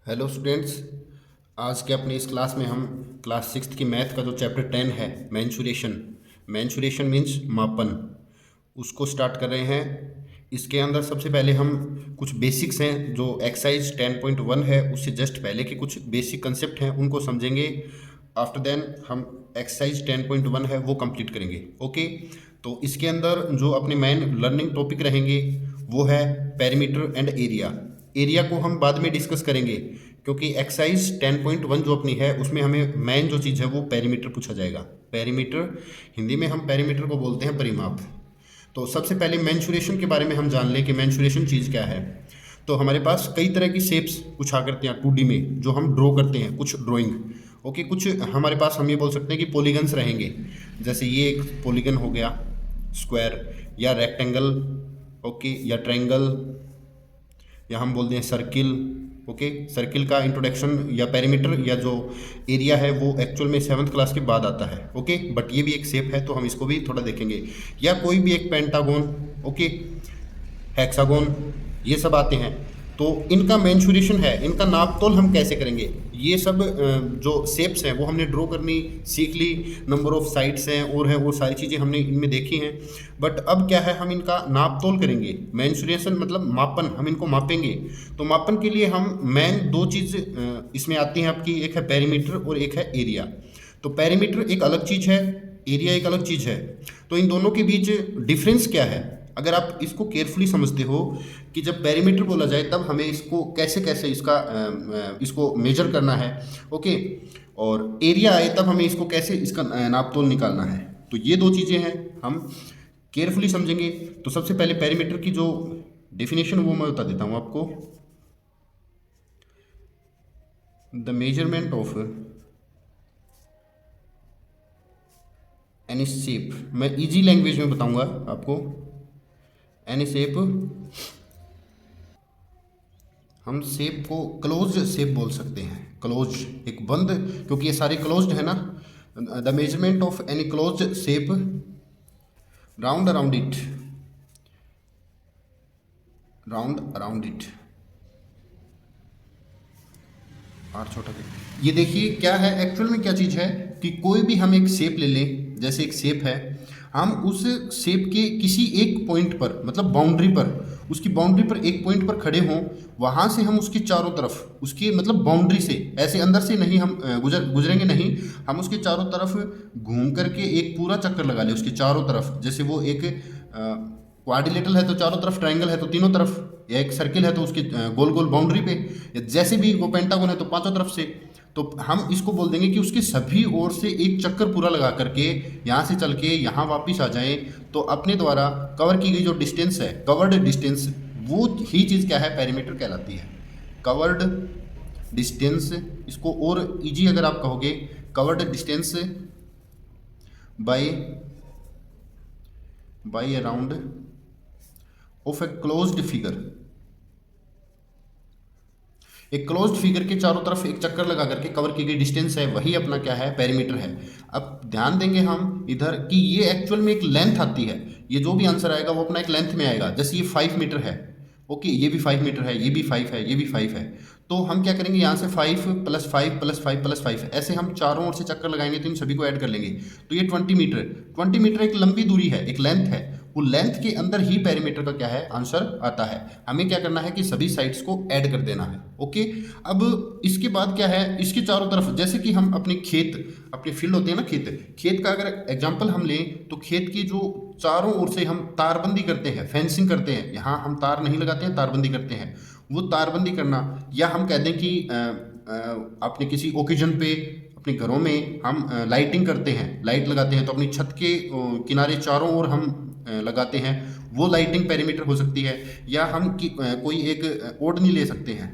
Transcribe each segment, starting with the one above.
Hello students. आज के अपनी इस क्लास में हम क्लास सिक्स्थ की मैथ का जो चैप्टर 10 है मैंसुरेशन। मैंसुरेशन मीन्स मापन, उसको स्टार्ट कर रहे हैं। इसके अंदर सबसे पहले हम कुछ बेसिक्स हैं जो एक्सरसाइज 10.1 है उससे जस्ट पहले के कुछ बेसिक कंसेप्ट हैं उनको समझेंगे। आफ्टर देन हम एक्सरसाइज 10.1 है वो कंप्लीट करेंगे। ओके, तो इसके अंदर जो अपने मेन लर्निंग टॉपिक रहेंगे वो है पेरीमीटर एंड एरिया। एरिया को हम बाद में डिस्कस करेंगे क्योंकि एक्सरसाइज 10.1 जो अपनी है उसमें हमें मेन जो चीज़ है वो पेरीमीटर पूछा जाएगा। पेरीमीटर हिंदी में हम पेरीमीटर को बोलते हैं परिमाप। तो सबसे पहले मेंसुरेशन के बारे में हम जान लें कि मेंसुरेशन चीज़ क्या है। तो हमारे पास कई तरह की शेप्स पूछा करते हैं 2D में जो हम ड्रॉ करते हैं, कुछ ड्राइंग। ओके, कुछ हमारे पास हम ये बोल सकते हैं कि पॉलीगन्स रहेंगे। जैसे ये एक पॉलीगन हो गया, स्क्वायर या रेक्टेंगल, ओके, या ट्रायंगल, या हम बोलते हैं सर्किल। ओके, सर्किल का इंट्रोडक्शन या पेरीमीटर या जो एरिया है वो एक्चुअल में 7th क्लास के बाद आता है। ओके, बट ये भी एक शेप है तो हम इसको भी थोड़ा देखेंगे। या कोई भी एक पेंटागोन, ओके, हेक्सागोन, ये सब आते हैं। तो इनका मेंसुरेशन है, इनका नाप तोल हम कैसे करेंगे। ये सब जो शेप्स हैं वो हमने ड्रॉ करनी सीख ली, नंबर ऑफ साइड्स हैं और हैं वो सारी चीज़ें हमने इनमें देखी हैं। बट अब क्या है, हम इनका नाप तोल करेंगे। मेंसुरेशन मतलब मापन, हम इनको मापेंगे। तो मापन के लिए हम मेन दो चीज़ इसमें आती हैं आपकी, एक है पेरीमीटर और एक है एरिया। तो पेरीमीटर एक अलग चीज़ है, एरिया एक अलग चीज़ है। तो इन दोनों के बीच डिफरेंस क्या है, अगर आप इसको केयरफुली समझते हो कि जब पेरीमीटर बोला जाए तब हमें इसको कैसे कैसे इसको मेजर करना है। ओके, और एरिया आए तब हमें इसको कैसे इसका नाप तोल निकालना है। तो ये दो चीज़ें हैं, हम केयरफुली समझेंगे। तो सबसे पहले पेरीमीटर की जो डेफिनेशन वो मैं बता देता हूँ आपको। The measurement of any shape, मैं इजी लैंग्वेज में बताऊंगा आपको। एनी शेप, हम शेप को क्लोज शेप बोल सकते हैं। क्लोज एक बंद, क्योंकि ये सारे क्लोज्ड है ना। The measurement of any close shape round around it, round around it, are छोटा के। ये देखिए क्या है, एक्चुअल में क्या चीज़ है कि कोई भी हम एक शेप ले लें, जैसे एक शेप है, हम उस शेप के किसी एक पॉइंट पर, मतलब बाउंड्री पर, उसकी बाउंड्री पर एक पॉइंट पर खड़े हों, वहाँ से हम उसके चारों तरफ, उसकी मतलब बाउंड्री से ऐसे अंदर से नहीं हम गुजरेंगे नहीं, हम उसके चारों तरफ घूम करके एक पूरा चक्कर लगा लें उसके चारों तरफ। जैसे वो एक क्वाड्रिलेटरल है तो चारों तरफ, ट्रायंगल है तो तीनों तरफ, या एक सर्किल है तो उसके गोल गोल बाउंड्री पे, या जैसे भी वो पेंटागन है तो पांचों तरफ से। तो हम इसको बोल देंगे कि उसके सभी ओर से एक चक्कर पूरा लगा करके यहाँ से चल के यहाँ वापिस आ जाए। तो अपने द्वारा कवर की गई जो डिस्टेंस है, कवर्ड डिस्टेंस, वो ही चीज़ क्या है, पेरीमीटर कहलाती है। कवर्ड डिस्टेंस, इसको और इजी अगर आप कहोगे, covered distance by by around of A closed figure. एक क्लोज्ड फिगर के चारों तरफ एक चक्कर लगा करके कवर की गई डिस्टेंस है, वही अपना क्या है, पेरीमीटर है। अब ध्यान देंगे हम इधर कि ये एक्चुअल में एक लेंथ आती है। ये जो भी आंसर आएगा वो अपना एक लेंथ में आएगा। जैसे ये 5 मीटर है, ओके, ये भी 5 मीटर है, ये भी 5 है, ये भी 5 है। तो हम क्या करेंगे, यहाँ से 5 + 5 + 5 + 5 ऐसे हम चारों ओर से चक्कर लगाएंगे तो इन सभी को ऐड कर लेंगे। तो ये 20 मीटर, 20 मीटर एक लंबी दूरी है, एक लेंथ है। वो लेंथ के अंदर ही पेरीमीटर का क्या है, आंसर आता है। हमें क्या करना है कि सभी साइड्स को ऐड कर देना है। ओके, अब इसके बाद क्या है, इसके चारों तरफ, जैसे कि हम अपने खेत, अपने फील्ड होते हैं ना, खेत, खेत का अगर एग्जांपल हम लें तो खेत की जो चारों ओर से हम तारबंदी करते हैं, फेंसिंग करते हैं, यहाँ हम तार नहीं लगाते हैं, तारबंदी करते हैं। वो तारबंदी करना, या हम कह दें कि अपने किसी ओकेजन पे अपने घरों में हम लाइटिंग करते हैं, लाइट लगाते हैं, तो अपनी छत के किनारे चारों ओर हम लगाते हैं, वो लाइटिंग पेरीमीटर हो सकती है। या हम कोई एक ओढ़नी ले सकते हैं,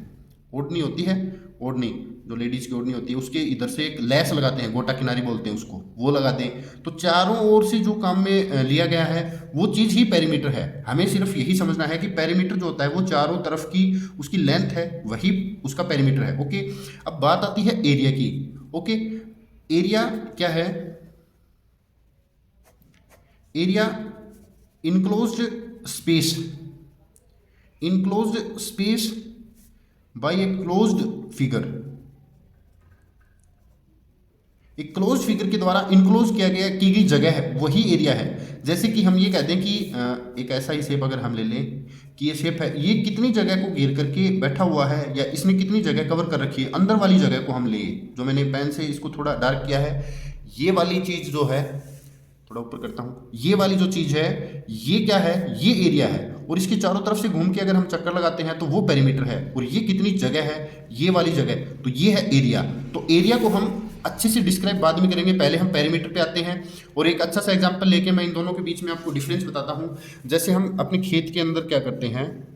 ओढ़नी होती है, ओढ़नी जो लेडीज़ की ओढ़नी होती है, उसके इधर से एक लेस लगाते हैं, गोटा किनारी बोलते हैं उसको, वो लगा दें। तो चारों ओर से जो काम में लिया गया है वो चीज़ ही पेरीमीटर है। हमें सिर्फ यही समझना है कि पेरीमीटर जो होता है वो चारों तरफ की उसकी लेंथ है, वही उसका पेरीमीटर है। ओके, अब बात आती है एरिया की। ओके, एरिया क्या है, area enclosed space, enclosed space by a closed figure, एक क्लोज फिगर के द्वारा इनक्लोज किया गया की गई जगह है वही एरिया है। जैसे कि हम ये कहते हैं कि एक ऐसा ही शेप अगर हम ले लें कि ये शेप है, ये कितनी जगह को घेर करके बैठा हुआ है या इसने कितनी जगह कवर कर रखी है, अंदर वाली जगह को हम ले, जो मैंने पेन से इसको थोड़ा डार्क किया है, ये वाली चीज़ जो है, थोड़ा ऊपर करता हूँ, ये वाली जो चीज़ है ये क्या है, ये एरिया है। और इसके चारों तरफ से घूम के अगर हम चक्कर लगाते हैं तो वो पेरीमीटर है। और ये कितनी जगह है, ये वाली जगह, तो ये है एरिया। तो एरिया को हम अच्छे से डिस्क्राइब बाद में करेंगे, पहले हम पेरीमीटर पे आते हैं। और एक अच्छा सा एग्जांपल लेके मैं इन दोनों के बीच में आपको डिफरेंस बताता हूँ। जैसे हम अपने खेत के अंदर क्या करते हैं,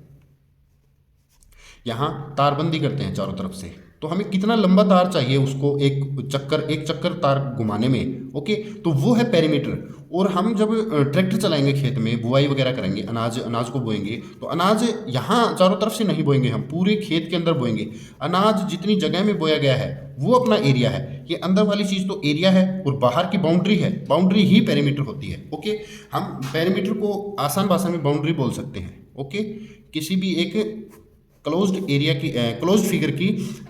यहाँ तारबंदी करते हैं चारों तरफ से, तो हमें कितना लंबा तार चाहिए उसको एक चक्कर तार घुमाने में, ओके, तो वो है पेरीमीटर। और हम जब ट्रैक्टर चलाएंगे खेत में, बुआई वगैरह करेंगे, अनाज को बोएंगे, तो अनाज यहाँ चारों तरफ से नहीं बोएंगे, हम पूरे खेत के अंदर बोएंगे। अनाज जितनी जगह में बोया गया है वो अपना एरिया है। ये अंदर वाली चीज़ तो एरिया है और बाहर की बाउंड्री है, बाउंड्री ही पेरीमीटर होती है, ओके। हम पेरीमीटर को आसान भाषा में बाउंड्री बोल सकते हैं, ओके। किसी भी एक क्लोज्ड एरिया की, क्लोज्ड फिगर की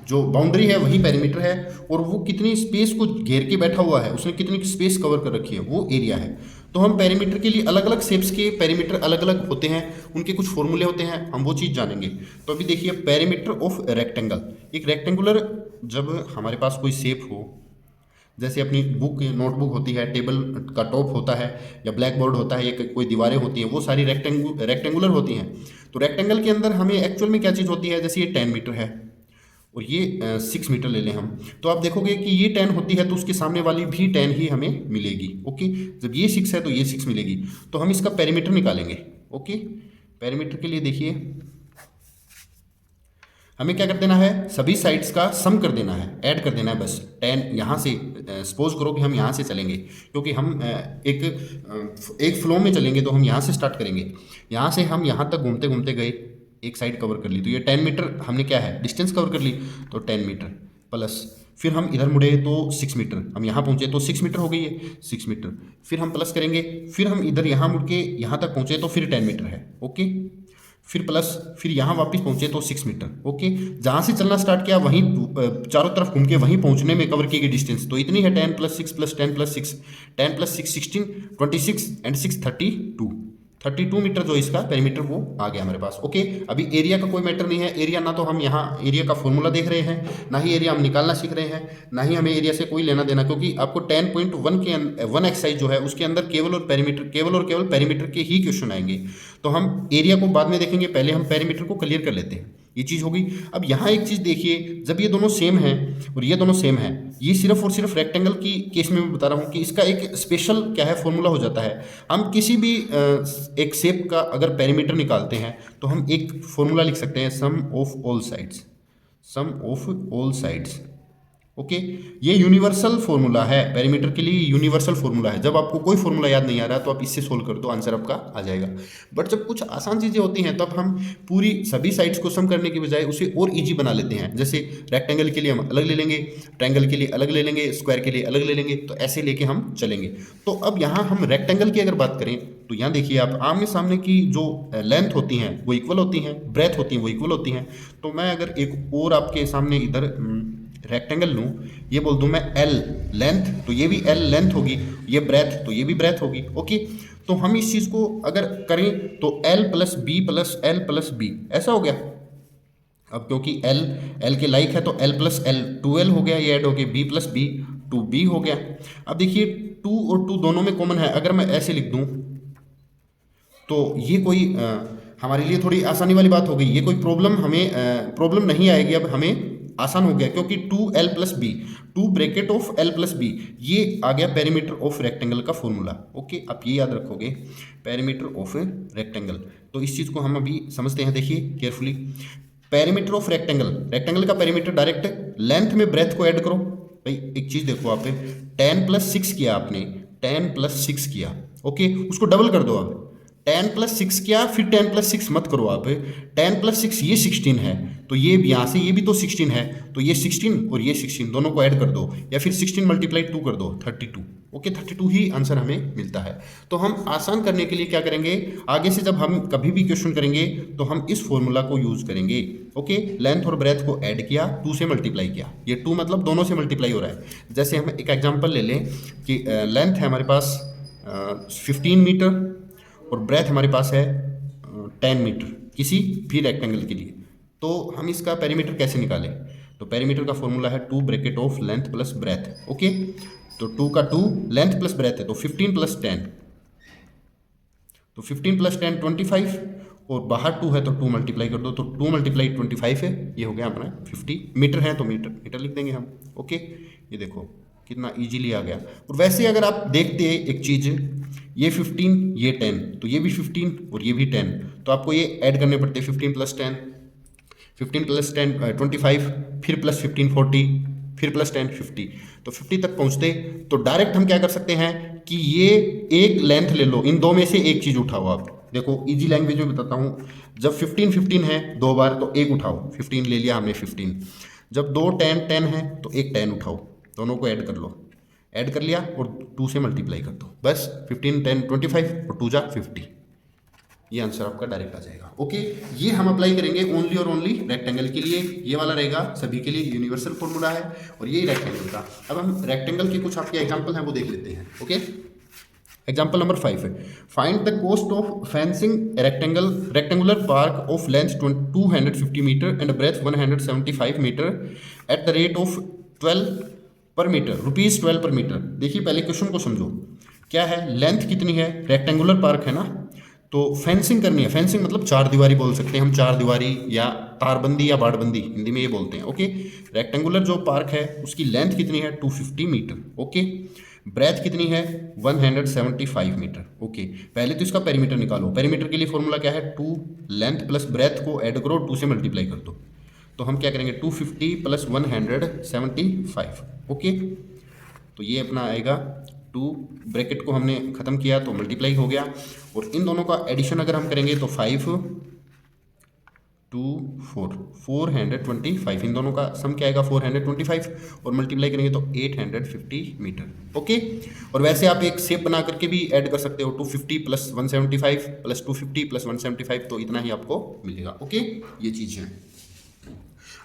जो बाउंड्री है वही पेरीमीटर है। और वो कितनी स्पेस को घेर के बैठा हुआ है, उसने कितनी स्पेस कवर कर रखी है, वो एरिया है। तो हम पेरीमीटर के लिए अलग अलग शेप्स के पेरीमीटर अलग अलग होते हैं, उनके कुछ फॉर्मूले होते हैं, हम वो चीज़ जानेंगे। तो अभी देखिए पेरीमीटर ऑफ रेक्टेंगल, एक रेक्टेंगुलर जब हमारे पास कोई शेप हो, जैसे अपनी बुक नोटबुक होती है, टेबल का टॉप होता है, या ब्लैक बोर्ड होता है, या कोई दीवारें होती हैं, वो सारी रेक्टेंगुलर होती हैं। तो रेक्टेंगल के अंदर हमें एक्चुअल में क्या चीज़ होती है, जैसे ये 10 मीटर है और ये 6 मीटर ले लें हम, तो आप देखोगे कि ये 10 होती है तो उसके सामने वाली भी 10 ही हमें मिलेगी, ओके। जब ये 6 है तो ये 6 मिलेगी। तो हम इसका पेरीमीटर निकालेंगे, ओके। पेरीमीटर के लिए देखिए हमें क्या कर देना है, सभी साइड्स का सम कर देना है, ऐड कर देना है बस। 10 यहाँ से, सपोज करो कि हम यहाँ से चलेंगे, क्योंकि हम एक फ्लो में चलेंगे तो हम यहाँ से स्टार्ट करेंगे। यहाँ से हम यहाँ तक घूमते घूमते गए, एक साइड कवर कर ली, तो ये 10 मीटर हमने क्या है, डिस्टेंस कवर कर ली, तो 10 मीटर प्लस, फिर हम इधर मुड़े तो 6 मीटर, हम यहाँ पहुँचे तो 6 मीटर हो गई है, 6 मीटर, फिर हम प्लस करेंगे, फिर हम इधर यहाँ मुड़ के यहाँ तक पहुँचे तो फिर 10 मीटर है, ओके। फिर प्लस, फिर यहाँ वापस पहुँचे तो 6 मीटर, ओके। जहाँ से चलना स्टार्ट किया वहीं चारों तरफ घूम के वहीं पहुँचने में कवर की गई डिस्टेंस तो इतनी है, 10 + 6 + 10 + 6, 10 + 6 16, 26 एंड 6 32 मीटर जो इसका पेरीमीटर वो आ गया हमारे पास, ओके। अभी एरिया का कोई मैटर नहीं है, एरिया ना तो हम यहाँ एरिया का फॉर्मूला देख रहे हैं, ना ही एरिया हम निकालना सीख रहे हैं, ना ही हमें एरिया से कोई लेना देना, क्योंकि आपको 10.1 के 1 एक्सरसाइज जो है उसके अंदर केवल और केवल पेरीमीटर के ही क्वेश्चन आएंगे। तो हम एरिया को बाद में देखेंगे, पहले हम पेरीमीटर को क्लियर कर लेते हैं। ये चीज़ हो गई। अब यहाँ एक चीज़ देखिए, जब ये दोनों सेम हैं और ये दोनों सेम हैं, ये सिर्फ और सिर्फ रेक्टेंगल की केस में मैं बता रहा हूँ कि इसका एक स्पेशल क्या है फॉर्मूला हो जाता है। हम किसी भी एक शेप का अगर पेरीमीटर निकालते हैं तो हम एक फॉर्मूला लिख सकते हैं, सम ऑफ ऑल साइड्स, ओके। ये यूनिवर्सल फॉर्मूला है, पेरीमीटर के लिए यूनिवर्सल फॉर्मूला है। जब आपको कोई फॉर्मूला याद नहीं आ रहा तो आप इससे सोल्व कर दो, आंसर आपका आ जाएगा। बट जब कुछ आसान चीज़ें होती हैं तब हम पूरी सभी साइड्स को सम करने के बजाय उसे और इजी बना लेते हैं। जैसे रेक्टेंगल के लिए हम अलग ले लेंगे, ट्रायंगल के लिए अलग ले लेंगे, स्क्वायर के लिए अलग ले लेंगे, तो ऐसे लेके हम चलेंगे। तो अब यहाँ हम रेक्टेंगल की अगर बात करें तो यहाँ देखिए आप, आमने सामने की जो लेंथ होती हैं वो इक्वल होती हैं, ब्रेथ होती हैं वो इक्वल होती हैं। तो मैं अगर एक और आपके सामने इधर रेक्टेंगल लूँ, ये बोल दूँ मैं L लेंथ, तो ये भी L लेंथ होगी, ये ब्रेथ तो ये भी ब्रेथ होगी, ओके। तो हम इस चीज़ को अगर करें तो L + B + L + B ऐसा हो गया। अब क्योंकि L के लाइक है तो L + L 2L हो गया, ये ऐड हो गया, B + B 2B हो गया। अब देखिए 2 और 2 दोनों में कॉमन है, अगर मैं ऐसे लिख दूँ तो ये कोई हमारे लिए थोड़ी आसानी वाली बात हो गई। ये कोई प्रॉब्लम नहीं आएगी, अब हमें आसान हो गया, क्योंकि 2L + B, 2 bracket of L + B, ये आ गया पेरीमीटर ऑफ रेक्टेंगल का फॉर्मूला, ओके। आप ये याद रखोगे, पेरीमीटर ऑफ रेक्टेंगल। तो इस चीज़ को हम अभी समझते हैं, देखिए केयरफुली। पेरीमीटर ऑफ रेक्टेंगल का पेरीमीटर डायरेक्ट लेंथ में ब्रेथ को ऐड करो। भाई एक चीज़ देखो, आप 10 + 6 किया आपने, 10 + 6 किया, ओके। उसको डबल कर दो, अब 10+6 किया, फिर 10+6 मत करो आप, 10+6 ये 16 है, तो ये यहाँ से ये भी तो 16 है, तो ये 16 और ये 16 दोनों को ऐड कर दो, या फिर 16 × 2 कर दो, 32। ओके, 32 ही आंसर हमें मिलता है। तो हम आसान करने के लिए क्या करेंगे, आगे से जब हम कभी भी क्वेश्चन करेंगे तो हम इस फॉर्मूला को यूज़ करेंगे। ओके, लेंथ और ब्रेथ को ऐड किया, 2 से मल्टीप्लाई किया, ये 2 मतलब दोनों से मल्टीप्लाई हो रहा है। जैसे हम एक एग्जाम्पल ले लें कि लेंथ है हमारे पास 15 मीटर और ब्रेथ हमारे पास है 10 मीटर किसी भी रेक्टेंगल के लिए। तो हम इसका पेरीमीटर कैसे निकालें, तो पेरीमीटर का फॉर्मूला है 2 bracket of length plus breadth. Okay, तो 2 का 2 लेंथ प्लस ब्रेथ है, तो 15 + 10, तो 15 + 10 25, और बाहर 2 है तो 2 मल्टीप्लाई कर दो, तो 2 × 25 है, ये हो गया अपना 50 मीटर है, तो मीटर लिख देंगे हम। ओके, ये देखो कितना इजीली आ गया। और वैसे अगर आप देखते हैं एक चीज़, ये 15 ये 10, तो ये भी 15 और ये भी 10, तो आपको ये ऐड करने पड़ते हैं, 15 + 10, 15 + 10 25, फिर +15 40, फिर +10 50, तो 50 तक पहुँचते। तो डायरेक्ट हम क्या कर सकते हैं कि ये एक लेंथ ले लो, इन दो में से एक चीज़ उठाओ। आप देखो इजी लैंग्वेज में बताता हूँ, जब 15 है 2 बार, तो एक उठाओ, 15 ले लिया हमने 15। जब 2 10 है तो एक 10 उठाओ, दोनों को ऐड कर लो, ऐड कर लिया और 2 से मल्टीप्लाई कर दो, बस 15 10 25 और 2 जा 50, ये आंसर आपका डायरेक्ट आ जाएगा। ओके, ये हम अप्लाई करेंगे ओनली और ओनली रेक्टेंगल के लिए, ये वाला रहेगा सभी के लिए, यूनिवर्सल फॉर्मूला है, और ये रेक्टेंगल का। अब हम रेक्टेंगल के कुछ आपके एग्जांपल हैं वो देख लेते हैं। ओके, एग्जाम्पल नंबर 5 है, find the cost of fencing rectangular park of length 250 metre and breadth 175 metre at the rate of 12 per metre, ₹12 per metre. देखिए पहले क्वेश्चन को समझो, क्या है, लेंथ कितनी है, रेक्टेंगुलर पार्क है ना, तो फेंसिंग करनी है, फेंसिंग मतलब चार दीवारी बोल सकते हैं हम, चार दीवारी या तारबंदी या बाड़बंदी हिंदी में ये बोलते हैं। ओके, रेक्टेंगुलर जो पार्क है उसकी लेंथ कितनी है 250 मीटर। ओके, ब्रेथ कितनी है 175 मीटर। ओके, पहले तो इसका पेरीमीटर निकालो, पेरीमीटर के लिए फॉर्मूला क्या है, 2 लेंथ प्लस ब्रेथ को ऐड करो, 2 से मल्टीप्लाई कर दो, तो हम क्या करेंगे 250 + 175। ओके, तो ये अपना आएगा 2, ब्रैकेट को हमने ख़त्म किया तो मल्टीप्लाई हो गया, और इन दोनों का एडिशन अगर हम करेंगे तो 5 2 4 425, इन दोनों का सम क्या आएगा 425, और मल्टीप्लाई करेंगे तो 850 मीटर। ओके, और वैसे आप एक शेप बना करके भी ऐड कर सकते हो, 250 + 175 + 250 + 175, तो इतना ही आपको मिलेगा। ओके, ये चीज़ है।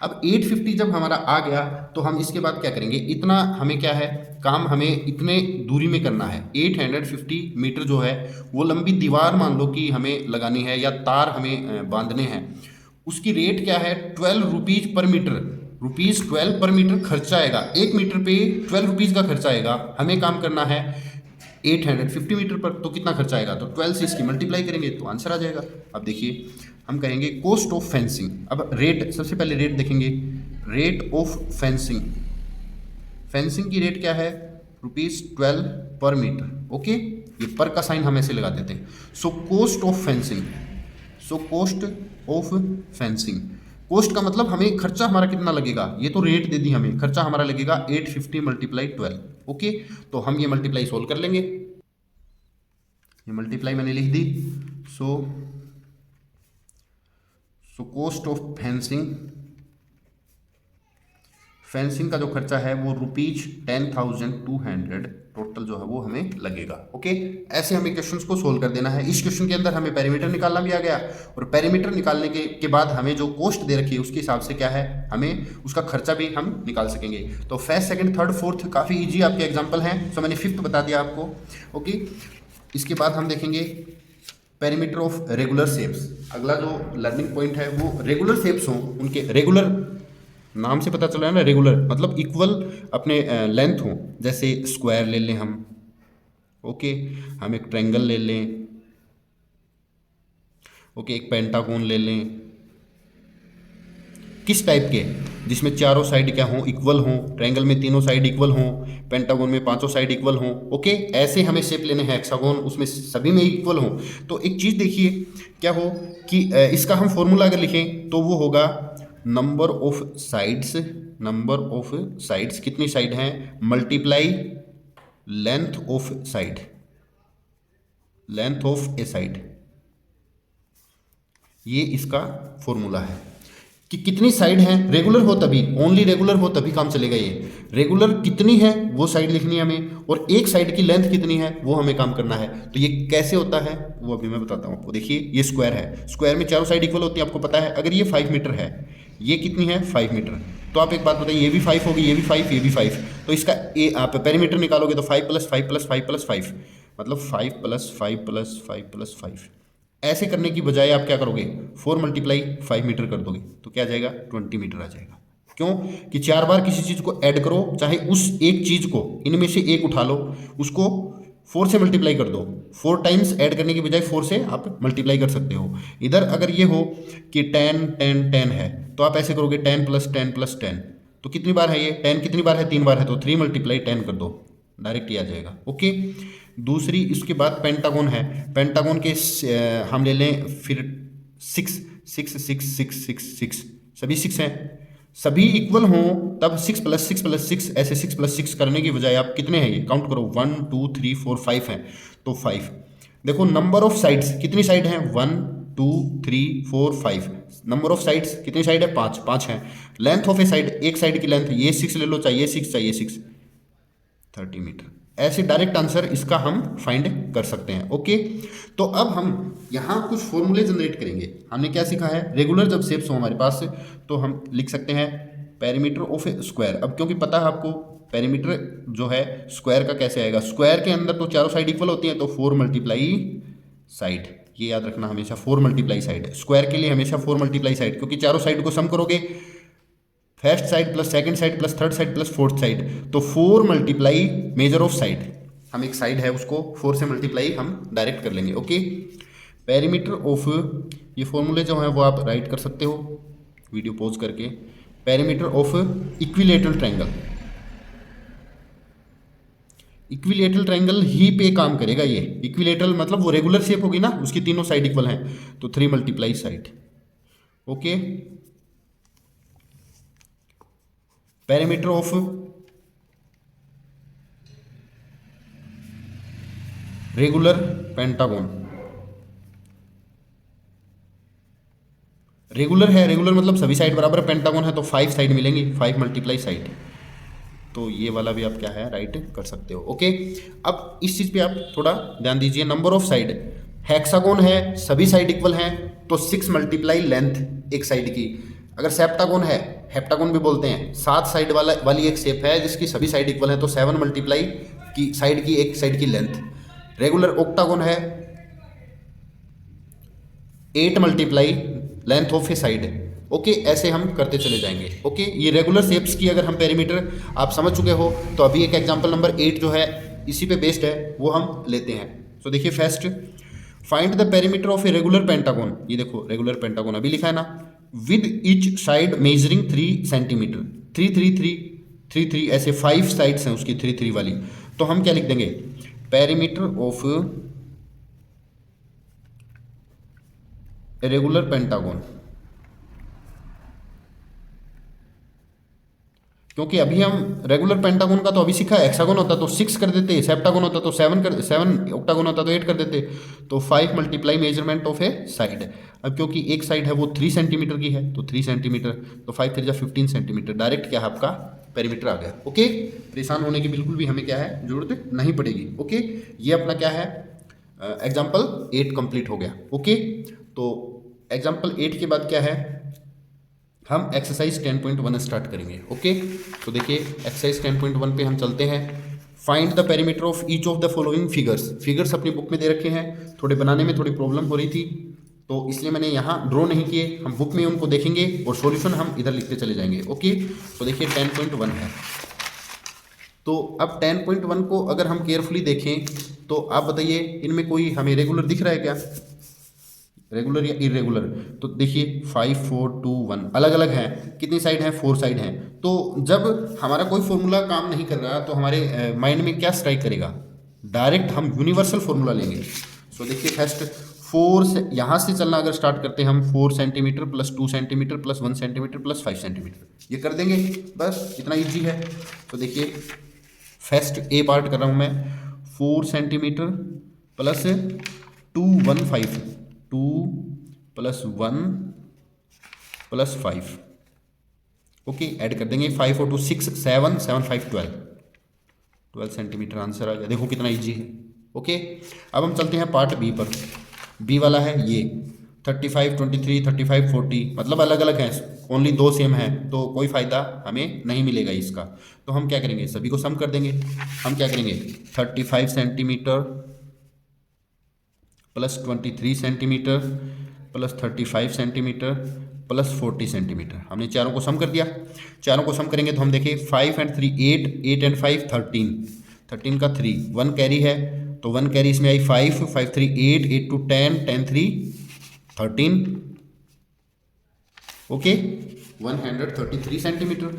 अब 850 जब हमारा आ गया तो हम इसके बाद क्या करेंगे, इतना हमें क्या है काम, हमें इतने दूरी में करना है। 850 मीटर जो है वो लंबी दीवार मान लो कि हमें लगानी है, या तार हमें बांधने हैं, उसकी रेट क्या है 12 रुपीज़ पर मीटर, ₹12 पर मीटर खर्चा आएगा, 1 मीटर पे 12 रुपीज़ का खर्चा आएगा। हमें काम करना है 850 मीटर पर, तो कितना खर्चा आएगा, तो 12 से इसकी मल्टीप्लाई करेंगे तो आंसर आ जाएगा। अब देखिए हम कहेंगे कॉस्ट ऑफ फेंसिंग, अब रेट, सबसे पहले रेट देखेंगे, रेट ऑफ फेंसिंग, फेंसिंग की रेट क्या है ₹12 पर मीटर। ओके, ये पर का साइन हम ऐसे लगा देते हैं। सो cost of fencing, so cost of fencing, cost का मतलब हमें खर्चा हमारा कितना लगेगा, ये तो रेट दे दी हमें, खर्चा हमारा लगेगा 850 × 12। ओके, तो हम ये मल्टीप्लाई सोल्व कर लेंगे, ये मल्टीप्लाई मैंने लिख दी। So cost of fencing, fencing का जो खर्चा है वो ₹10,200 टोटल जो है वो हमें लगेगा। ओके, ऐसे हमें क्वेश्चंस को सोल्व कर देना है। इस क्वेश्चन के अंदर हमें पेरीमीटर निकालना भी आ गया, और पेरीमीटर निकालने के बाद हमें जो कॉस्ट दे रखी है उसके हिसाब से क्या है, हमें उसका खर्चा भी हम निकाल सकेंगे। तो फर्स्ट सेकंड थर्ड फोर्थ काफ़ी इजी आपके एग्जाम्पल हैं, सो मैंने फिफ्थ बता दिया आपको। ओके, इसके बाद हम देखेंगे पेरीमीटर ऑफ रेगुलर शेप्स। अगला जो लर्निंग पॉइंट है वो रेगुलर शेप्स हों, उनके रेगुलर, नाम से पता चल रहा है ना, रेगुलर मतलब इक्वल अपने लेंथ हों, जैसे स्क्वायर ले लें हम। ओके, हम एक ट्रायंगल ले लें। ओके, एक पेंटागोन ले लें, किस टाइप के, जिसमें चारों साइड क्या हों, इक्वल हों। ट्रायंगल में तीनों साइड इक्वल हों, पेंटागोन में पांचों साइड इक्वल हों। ओके, ऐसे हमें शेप लेने हैं। हेक्सागोन, उसमें सभी में इक्वल हों। तो एक चीज़ देखिए क्या हो कि इसका हम फॉर्मूला अगर लिखें तो वो होगा number of sides, number of sides कितनी साइड हैं, multiply length of side, length of A side. ये इसका फॉर्मूला है कि कितनी साइड है, रेगुलर हो तभी, ओनली रेगुलर हो तभी काम चलेगा। ये रेगुलर कितनी है वो साइड लिखनी है हमें, और एक साइड की लेंथ कितनी है वो हमें काम करना है। तो ये कैसे होता है वो अभी मैं बताता हूँ आपको। देखिए ये स्क्वायर है, स्क्वायर में चारों साइड इक्वल होती है, आपको पता है। अगर ये 5 मीटर है, ये कितनी है 5 मीटर, तो आप एक बात बताइए, ये भी 5 होगी, ये भी 5, ये भी 5, तो इसका ए आप पेरीमीटर निकालोगे तो 5 + 5 + 5 + 5, मतलब 5 + 5 + 5 + 5। ऐसे करने की बजाय आप क्या करोगे, 4 × 5 मीटर कर दोगे, तो क्या आ जाएगा 20 मीटर आ जाएगा। क्यों कि 4 बार किसी चीज़ को ऐड करो, चाहे उस एक चीज़ को इनमें से एक उठा लो, उसको 4 से मल्टीप्लाई कर दो। 4 टाइम्स ऐड करने की बजाय 4 से आप मल्टीप्लाई कर सकते हो। इधर अगर ये हो कि 10 10 10 है, तो आप ऐसे करोगे 10 + 10 + 10, तो कितनी बार है ये 10, कितनी बार है 3 बार है, तो 3 × 10 कर दो, डायरेक्ट ही आ जाएगा। ओके, दूसरी इसके बाद पेंटागन है। पेंटागन के हम ले लें फिर 6 6 6 6 6 6, सभी 6 हैं, सभी इक्वल हों तब 6 + 6 + 6, ऐसे 6 + 6 करने की बजाय आप कितने हैं ये काउंट करो, 1 2 3 4 5 हैं, तो 5। देखो नंबर ऑफ साइड्स, कितनी साइड हैं 1 2 3 4 5, नंबर ऑफ साइड्स कितनी साइड है 5 5 हैं। लेंथ ऑफ ए साइड, एक साइड की लेंथ ये 6 ले लो, चाहिए 6 चाहिए 6, 30 मीटर। ऐसे डायरेक्ट आंसर इसका हम फाइंड कर सकते हैं। ओके, तो अब हम यहाँ कुछ फॉर्मूले जनरेट करेंगे। हमने क्या सीखा है, रेगुलर जब शेप्स हो हमारे पास तो हम लिख सकते हैं पेरीमीटर ऑफ ए स्क्वायर। अब क्योंकि पता है आपको पेरीमीटर जो है स्क्वायर का कैसे आएगा, स्क्वायर के अंदर तो चारों साइड इक्वल होती हैं, तो 4 × साइड, ये याद रखना हमेशा, 4 × साइड। स्क्वायर के लिए हमेशा 4 × साइड, क्योंकि चारों साइड को सम करोगे, first side plus second side plus third side plus fourth side, तो 4 × मेजर ऑफ साइड, हम एक साइड है उसको 4 से मल्टीप्लाई हम डायरेक्ट कर लेंगे। ओके, पेरीमीटर ऑफ, ये फॉर्मूले जो हैं वो आप राइट कर सकते हो वीडियो पॉज करके। Perimeter of equilateral triangle, equilateral triangle ही पे काम करेगा ये। इक्विलेटरल मतलब वो रेगुलर शेप होगी ना, उसकी तीनों साइड इक्वल हैं, तो 3 × side. Okay, perimeter of regular pentagon, regular है, रेगुलर मतलब सभी साइड बराबर, पेंटागन है तो 5 साइड मिलेंगी, 5 × साइड, तो ये वाला भी आप क्या है राइट कर सकते हो। ओके, अब इस चीज़ पे आप थोड़ा ध्यान दीजिए। नंबर ऑफ साइड, हेक्सागोन है, सभी साइड इक्वल हैं, तो 6 × लेंथ एक साइड की। अगर सेप्टागोन है, हेप्टागोन भी बोलते हैं, 7 साइड वाली एक शेप है जिसकी सभी साइड इक्वल है, तो 7 × की साइड की एक साइड की लेंथ। रेगुलर ऑक्टागोन है, 8 × length of A side. Okay, ऐसे हम करते चले जाएंगे। ओके, ये रेगुलर शेप्स की अगर हम पेरीमीटर आप समझ चुके हो, तो अभी एक एग्जांपल नंबर 8 जो है इसी पे बेस्ड है, वो हम लेते हैं। तो देखिए first, find the perimeter of a regular pentagon. ये देखो रेगुलर पेंटागन अभी लिखा है ना, with each side measuring 3 centimetre, 3 3 3 3 3, ऐसे 5 साइड्स हैं उसकी 3 3 वाली। तो हम क्या लिख देंगे, पेरीमीटर ऑफ रेगुलर पेंटागन, क्योंकि अभी हम रेगुलर पेंटागन का तो अभी सीखा है, हेक्सागन होता तो 6 कर देते, सेप्टागन होता तो 7, ऑक्टागन होता तो 8 कर देते, तो 5 × मेजरमेंट ऑफ ए साइड। अब क्योंकि एक साइड है वो 3 सेंटीमीटर की है, तो 3 सेंटीमीटर, तो 5 3 15 सेंटीमीटर, डायरेक्ट क्या है आपका पेरीमीटर आ गया। ओके, परेशान होने की बिल्कुल भी हमें क्या है जरूरत नहीं पड़ेगी। ओके, ये अपना क्या है एग्जाम्पल 8 कंप्लीट हो गया। ओके, तो एग्जाम्पल 8 के बाद क्या है, हम एक्सरसाइज 10.1 स्टार्ट करेंगे। ओके, तो देखिए एक्सरसाइज 10.1 पे हम चलते हैं। Find the perimeter of each of the following figures. Figures अपनी बुक में दे रखे हैं, थोड़े बनाने में थोड़ी प्रॉब्लम हो रही थी, तो इसलिए मैंने यहाँ ड्रॉ नहीं किए, हम बुक में उनको देखेंगे और सॉल्यूशन हम इधर लिखते चले जाएंगे। ओके, तो देखिए 10.1 है, तो अब 10.1 को अगर हम केयरफुली देखें तो आप बताइए इनमें कोई हमें रेगुलर दिख रहा है क्या, रेगुलर या इरेगुलर। तो देखिए 5 4 2 1 अलग अलग हैं, कितनी साइड हैं 4 साइड हैं। तो जब हमारा कोई फॉर्मूला काम नहीं कर रहा तो हमारे माइंड में क्या स्ट्राइक करेगा, डायरेक्ट हम यूनिवर्सल फॉर्मूला लेंगे। सो देखिए फर्स्ट 4 से यहाँ से चलना अगर स्टार्ट करते हैं हम, 4 centimetre plus 2 centimetre plus 1 centimetre plus 5 centimetre, ये कर देंगे, बस इतना ईजी है। तो देखिए फर्स्ट ए पार्ट कर रहा हूँ मैं, 4 सेंटीमीटर प्लस 2 1 5, 2 +1 +5। ओके, ऐड कर देंगे 5 और 2 6 7 7 5 12 सेंटीमीटर आंसर आ गया। देखो कितना इजी है। ओके, अब हम चलते हैं पार्ट बी पर। बी वाला है ये 35 23 35 40, मतलब अलग अलग हैं, ओनली दो सेम है तो कोई फ़ायदा हमें नहीं मिलेगा इसका। तो हम क्या करेंगे, सभी को सम कर देंगे। हम क्या करेंगे, 35 सेंटीमीटर +23 सेंटीमीटर +35 सेंटीमीटर +40 सेंटीमीटर, हमने चारों को सम कर दिया। चारों को सम करेंगे तो हम देखें 5 and 3 8, 8 and 5 13, 13 का 3, 1 कैरी है तो 1 कैरी इसमें आई 5, 5 3 8, 8 2 10, 10 3 13। Okay, 133 centimetre.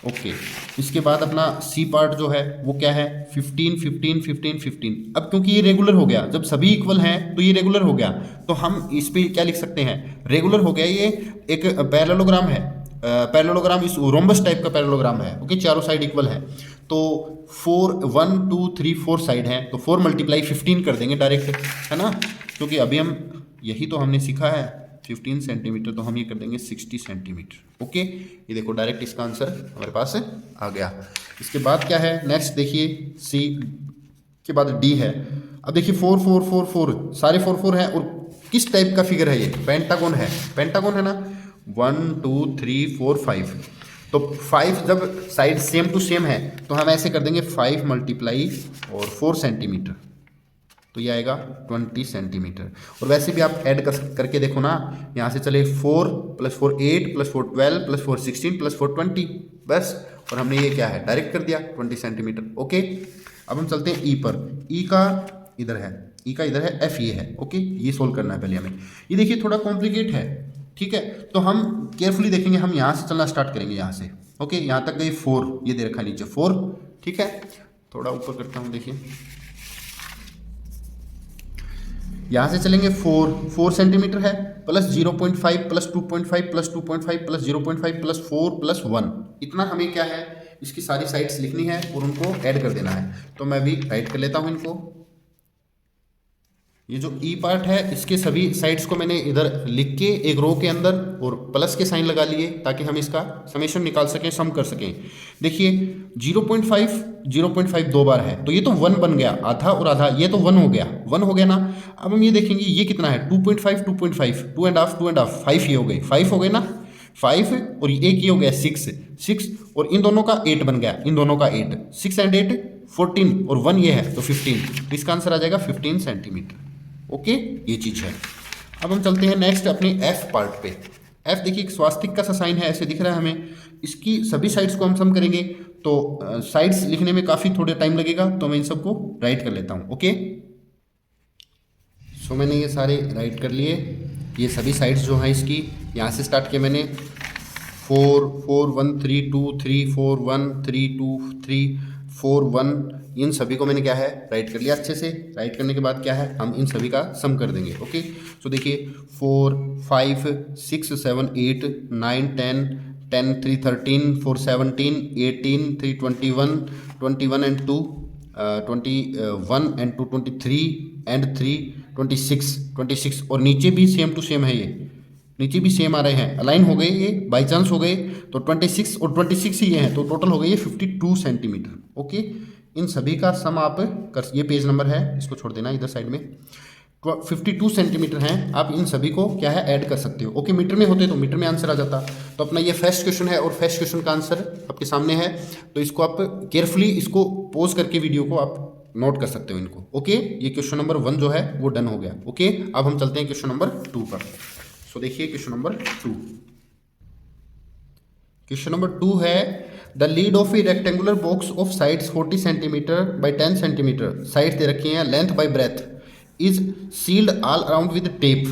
ओके, इसके बाद अपना सी पार्ट जो है वो क्या है, 15 15 15 15। अब क्योंकि ये रेगुलर हो गया, जब सभी इक्वल हैं तो ये रेगुलर हो गया, तो हम इस पे क्या लिख सकते हैं, रेगुलर हो गया, ये एक पैरेललोग्राम है। पैरेललोग्राम इस रोम्बस टाइप का पैरेललोग्राम है। ओके, चारों साइड इक्वल है तो 4 1 2 3 4 साइड हैं तो 4 × 15 कर देंगे डायरेक्ट, है ना, क्योंकि अभी हम यही तो हमने सीखा है 15 सेंटीमीटर, तो हम ये कर देंगे 60 सेंटीमीटर। ओके, ये देखो डायरेक्ट इसका आंसर हमारे पास आ गया। इसके बाद क्या है, नेक्स्ट देखिए सी के बाद डी है। अब देखिए 4 4 4 4, सारे 4 4 हैं और किस टाइप का फिगर है ये, पेंटागन है, पेंटागन है ना, 1 2 3 4 5। तो 5 जब साइड सेम टू सेम है तो हम ऐसे कर देंगे 5 × और 4 सेंटीमीटर, तो ये आएगा 20 सेंटीमीटर। और वैसे भी आप ऐड करके देखो ना, यहाँ से चले 4 + 4 8 + 4 12 + 4 16 + 4 20, बस, और हमने ये क्या है डायरेक्ट कर दिया 20 सेंटीमीटर। ओके, अब हम चलते हैं ई पर। ई का इधर है, ई का इधर है, एफ ये है। ओके, ये सोल्व करना है पहले हमें। ये देखिए थोड़ा कॉम्प्लिकेट है, ठीक है, तो हम केयरफुली देखेंगे। हम यहाँ से चलना स्टार्ट करेंगे, यहाँ से। ओके, यहाँ तक गई 4, ये दे रखा है नीचे 4, ठीक है, थोड़ा ऊपर करता हूँ, देखिए यहाँ से चलेंगे 4 सेंटीमीटर है, +0.5 +2.5 +2.5 +0.5 +4 +1, इतना हमें क्या है, इसकी सारी साइड्स लिखनी है और उनको ऐड कर देना है। तो मैं भी राइट कर लेता हूँ इनको। ये जो ई पार्ट है इसके सभी साइड्स को मैंने इधर लिख के एक रो के अंदर और प्लस के साइन लगा लिए ताकि हम इसका समेशन निकाल सकें, सम कर सकें। देखिए 0.5 दो बार है तो ये तो 1 बन गया, आधा और आधा, ये तो 1 हो गया, 1 हो गया ना। अब हम ये देखेंगे ये कितना है, 2.5 2.5 2.5 2.5 5, ये हो गई 5 हो गए ना, 5 और एक ये हो गया 6 और इन दोनों का 8 बन गया, इन दोनों का 8, 6 and 8 14 और 1 ये है तो 15, तो इसका आंसर आ जाएगा 15 सेंटीमीटर। ओके, ये चीज़ है। अब हम चलते हैं नेक्स्ट अपने एफ पार्ट पे। एफ देखिए एक स्वास्तिक का सा साइन है, ऐसे दिख रहा है हमें। इसकी सभी साइड्स को हम सम करेंगे तो साइड्स लिखने में काफ़ी थोड़ा टाइम लगेगा, तो मैं इन सबको राइट कर लेता हूँ। ओके, सो मैंने ये सारे राइट कर लिए। ये सभी साइड्स जो हैं इसकी, यहाँ से स्टार्ट किया मैंने 4 4 1 3 2 3 4 1 3 2 3 4 1, इन सभी को मैंने क्या है राइट कर लिया अच्छे से। राइट करने के बाद क्या है, हम इन सभी का सम कर देंगे। ओके, तो देखिए 4 5 6 7 8 9 10 10 3 13 4 17 18 3 21 21 and 2 21 and 2 23 and 3 26 और नीचे भी सेम टू सेम है, ये नीचे भी सेम आ रहे हैं, अलाइन हो गए, ये बाई चांस हो गए तो 26 और 26 ही ये हैं, तो टोटल हो गए ये 52 सेंटीमीटर। ओके, इन सभी का सम आप कर, ये पेज नंबर है, इसको छोड़ देना इधर साइड में, 52 सेंटीमीटर हैं, आप इन सभी को क्या है ऐड कर सकते हो। ओके, मीटर में होते तो मीटर में आंसर आ जाता। तो अपना ये फर्स्ट क्वेश्चन है और फर्स्ट क्वेश्चन का आंसर आपके सामने है, तो इसको आप केयरफुली इसको पॉज करके वीडियो को आप नोट कर सकते हो इनको। ओके, ये क्वेश्चन नंबर 1 जो है वो डन हो गया। ओके, अब हम चलते हैं क्वेश्चन नंबर 2 पर। सो देखिए क्वेश्चन नंबर 2, क्वेश्चन नंबर 2 है the lid of a rectangular box of sides 40 centimetre by 10 centimetre, side दे रखी हैं, length by breadth is sealed all around with tape,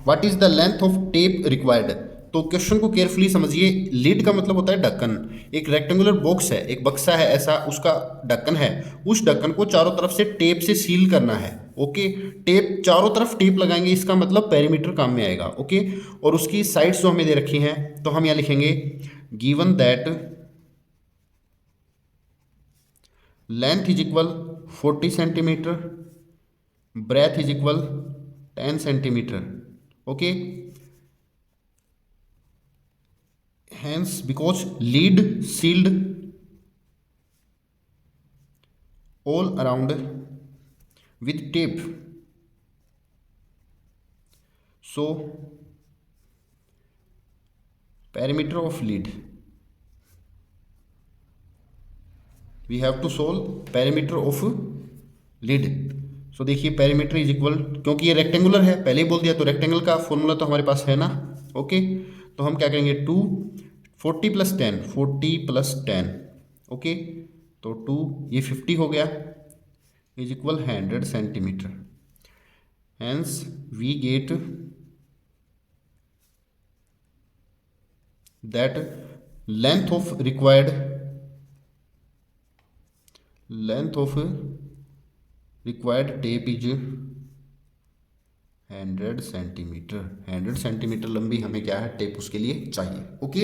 what is the length of tape required. तो question को carefully समझिए। Lid का मतलब होता है ढक्कन, एक रेक्टेंगुलर बॉक्स है, एक बक्सा है ऐसा, उसका ढक्कन है, उस ढक्कन को चारों तरफ से टेप से सील करना है। ओके, टेप चारों तरफ टेप लगाएंगे, इसका मतलब पेरीमीटर काम में आएगा। ओके, और उसकी साइड्स जो हमें दे रखी हैं तो हम यहाँ लिखेंगे given that length is equal 40 centimetre, breadth is equal 10 centimetre, okay, hence because lead sealed all around with tape, so perimeter of lead, we have to solve perimeter of lid. सो देखिए perimeter is equal, क्योंकि ये rectangular है, पहले ही बोल दिया, तो rectangle का formula तो हमारे पास है ना। ओके, तो हम क्या करेंगे 2 40 + 10 40 + 10, ओके, तो 2 ये 50 हो गया is equal 100 centimetre. Hence we get that length of required tape is 100 centimetre. 100 centimetre लंबी हमें क्या है टेप उसके लिए चाहिए। ओके,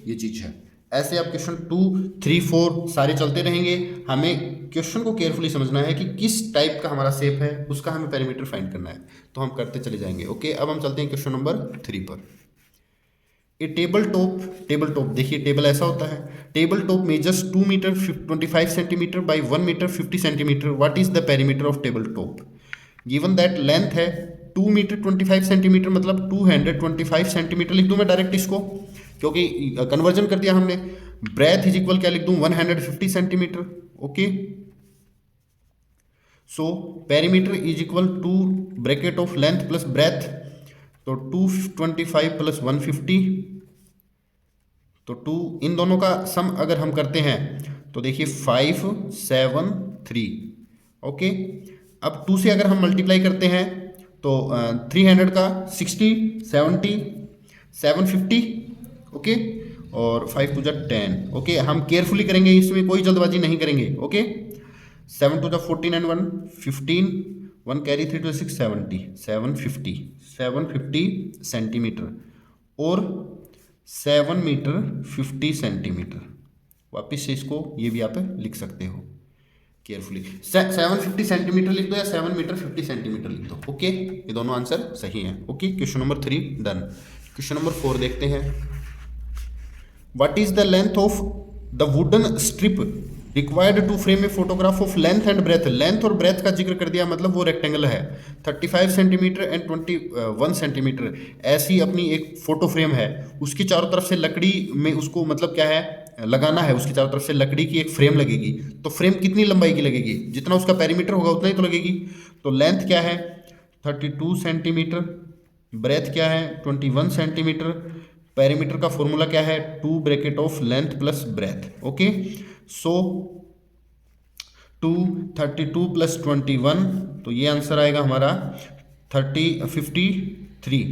ये चीज़ है। ऐसे आप क्वेश्चन 2 3 4 सारे चलते रहेंगे। हमें क्वेश्चन को केयरफुली समझना है कि किस टाइप का हमारा शेप है, उसका हमें पेरीमीटर फाइंड करना है, तो हम करते चले जाएंगे। ओके, अब हम चलते हैं क्वेश्चन नंबर 3 पर। ए टेबल टॉप देखिए, टेबल ऐसा होता है। Table top measures 2 metre 25 centimetre by 1 metre 50 centimetre. What is the perimeter of table top? Given that length है 2 मीटर 25 सेंटीमीटर, मतलब 225 सेंटीमीटर लिख दूं मैं डायरेक्ट इसको, क्योंकि कन्वर्जन कर दिया हमने। ब्रेथ इज इक्वल क्या लिख दूं 150 centimetre. Okay, so perimeter is equal to bracket of length plus breadth, तो 225 + 150, तो 2 इन दोनों का सम अगर हम करते हैं तो देखिए 5 7 3। ओके, अब 2 से अगर हम मल्टीप्लाई करते हैं तो 300 का 60 70 750। ओके, और 5 × 10। ओके, हम केयरफुली करेंगे, इसमें कोई जल्दबाजी नहीं करेंगे। Okay, 7 × 14 and 1 15, 1 carry 3 to 6 70 750 centimetre और 7 मीटर 50 सेंटीमीटर। वापिस से इसको ये भी आप लिख सकते हो केयरफुली, 750 सेंटीमीटर लिख दो या 7 मीटर 50 सेंटीमीटर लिख दो। ओके, ये दोनों आंसर सही हैं। Okay, question number 3 done. Question number 4 देखते हैं। What is the length of the wooden strip required to frame a photograph of length and breadth? Length और ब्रेथ का जिक्र कर दिया, मतलब वो रेक्टेंगल है 35 सेंटीमीटर एंड 21 सेंटीमीटर। ऐसी अपनी एक फोटो फ्रेम है, उसकी चारों तरफ से लकड़ी में उसको मतलब क्या है लगाना है, उसकी चारों तरफ से लकड़ी की एक फ्रेम लगेगी। तो फ्रेम कितनी लंबाई की लगेगी? जितना उसका पेरीमीटर होगा उतना ही तो लगेगी। तो लेंथ क्या है 32 सेंटीमीटर, ब्रेथ क्या है 21 सेंटीमीटर, पेरीमीटर का फॉर्मूला क्या है 2 bracket of length plus breadth. Okay, सो 32 + 21, तो ये आंसर आएगा हमारा 53।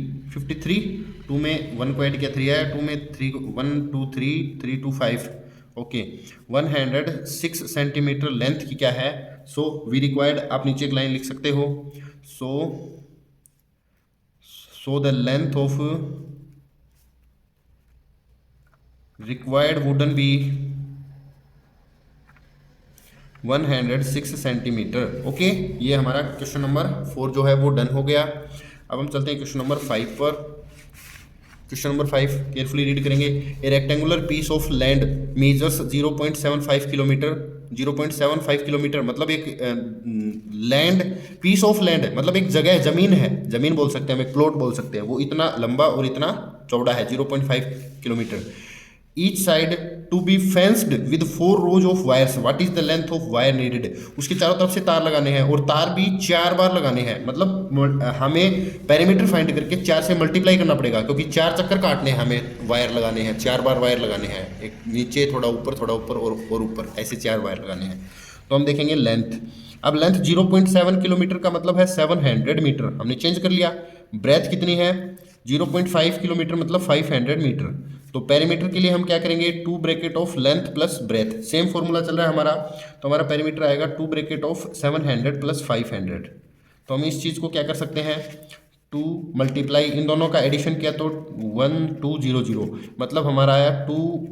2 में 1 को ऐड किया 3 आया, 2 में 3 1 2 3 3 2 5। ओके, 106 सेंटीमीटर लेंथ की क्या है। सो वी रिक्वायर्ड, आप नीचे एक लाइन लिख सकते हो। So the length of required wouldn't be 106 centimetre. Okay, ये हमारा क्वेश्चन नंबर 4 जो है वो डन हो गया। अब हम चलते हैं क्वेश्चन नंबर 5 पर। क्वेश्चन नंबर 5 केयरफुली रीड करेंगे। A rectangular piece of land measures 0.75 kilometre. 0.75 kilometre मतलब एक लैंड, पीस ऑफ लैंड मतलब एक जगह, जमीन है, जमीन बोल सकते हैं हम, एक प्लॉट बोल सकते हैं, वो इतना लंबा और इतना चौड़ा है 0.5 kilometre. Each side to be fenced with 4 rows of wires. What is the length of wire needed? उसके चारों तरफ से तार लगाने हैं और तार भी 4 बार लगाने हैं, मतलब हमें पेरीमीटर फाइंड करके 4 से मल्टीप्लाई करना पड़ेगा, क्योंकि 4 चक्कर काटने हैं हमें, वायर लगाने हैं, 4 बार वायर लगाने हैं, एक नीचे थोड़ा ऊपर और ऊपर, ऐसे 4 वायर लगाने हैं। तो हम देखेंगे लेंथ। अब लेंथ 0.7 किलोमीटर का मतलब है 700 मीटर, हमने चेंज कर लिया। ब्रेथ कितनी है 0.5 किलोमीटर मतलब 500 मीटर। तो पेरीमीटर के लिए हम क्या करेंगे 2 bracket of length plus breadth, same formula चल रहा है हमारा, तो हमारा पेरीमीटर आएगा 2 ब्रैकेट ऑफ 700 + 500। तो हम इस चीज़ को क्या कर सकते हैं 2 मल्टीप्लाई, इन दोनों का एडिशन किया तो 1200, मतलब हमारा आया 2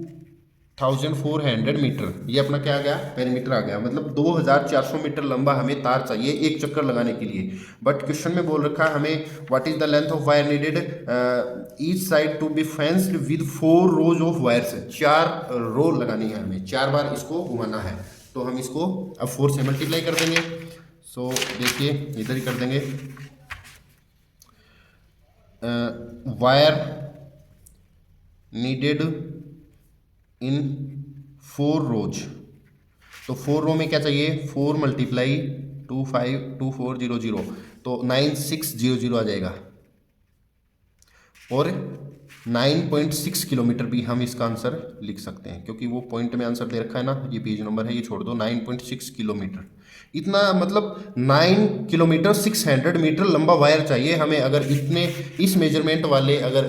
1400 मीटर, ये अपना क्या आ गया, पेरीमीटर आ गया। मतलब 2400 मीटर लंबा हमें तार चाहिए एक चक्कर लगाने के लिए। बट क्वेश्चन में बोल रखा है हमें what is the length of wire needed each side to be fenced with 4 rows of wires. 4 row लगानी है हमें, 4 बार इसको घुमाना है। तो हम इसको अब 4 से मल्टीप्लाई कर देंगे। सो देखिए इधर ही कर देंगे, वायर नीडेड इन 4 रोज। तो 4 रो में क्या चाहिए, 4 मल्टीप्लाई 252400, तो 9600 आ जाएगा। और 9.6 किलोमीटर भी हम इसका आंसर लिख सकते हैं, क्योंकि वो पॉइंट में आंसर दे रखा है ना, ये पेज नंबर है, ये छोड़ दो। 9.6 किलोमीटर, इतना मतलब 9 किलोमीटर 600 मीटर लंबा वायर चाहिए हमें। अगर इतने इस मेजरमेंट वाले अगर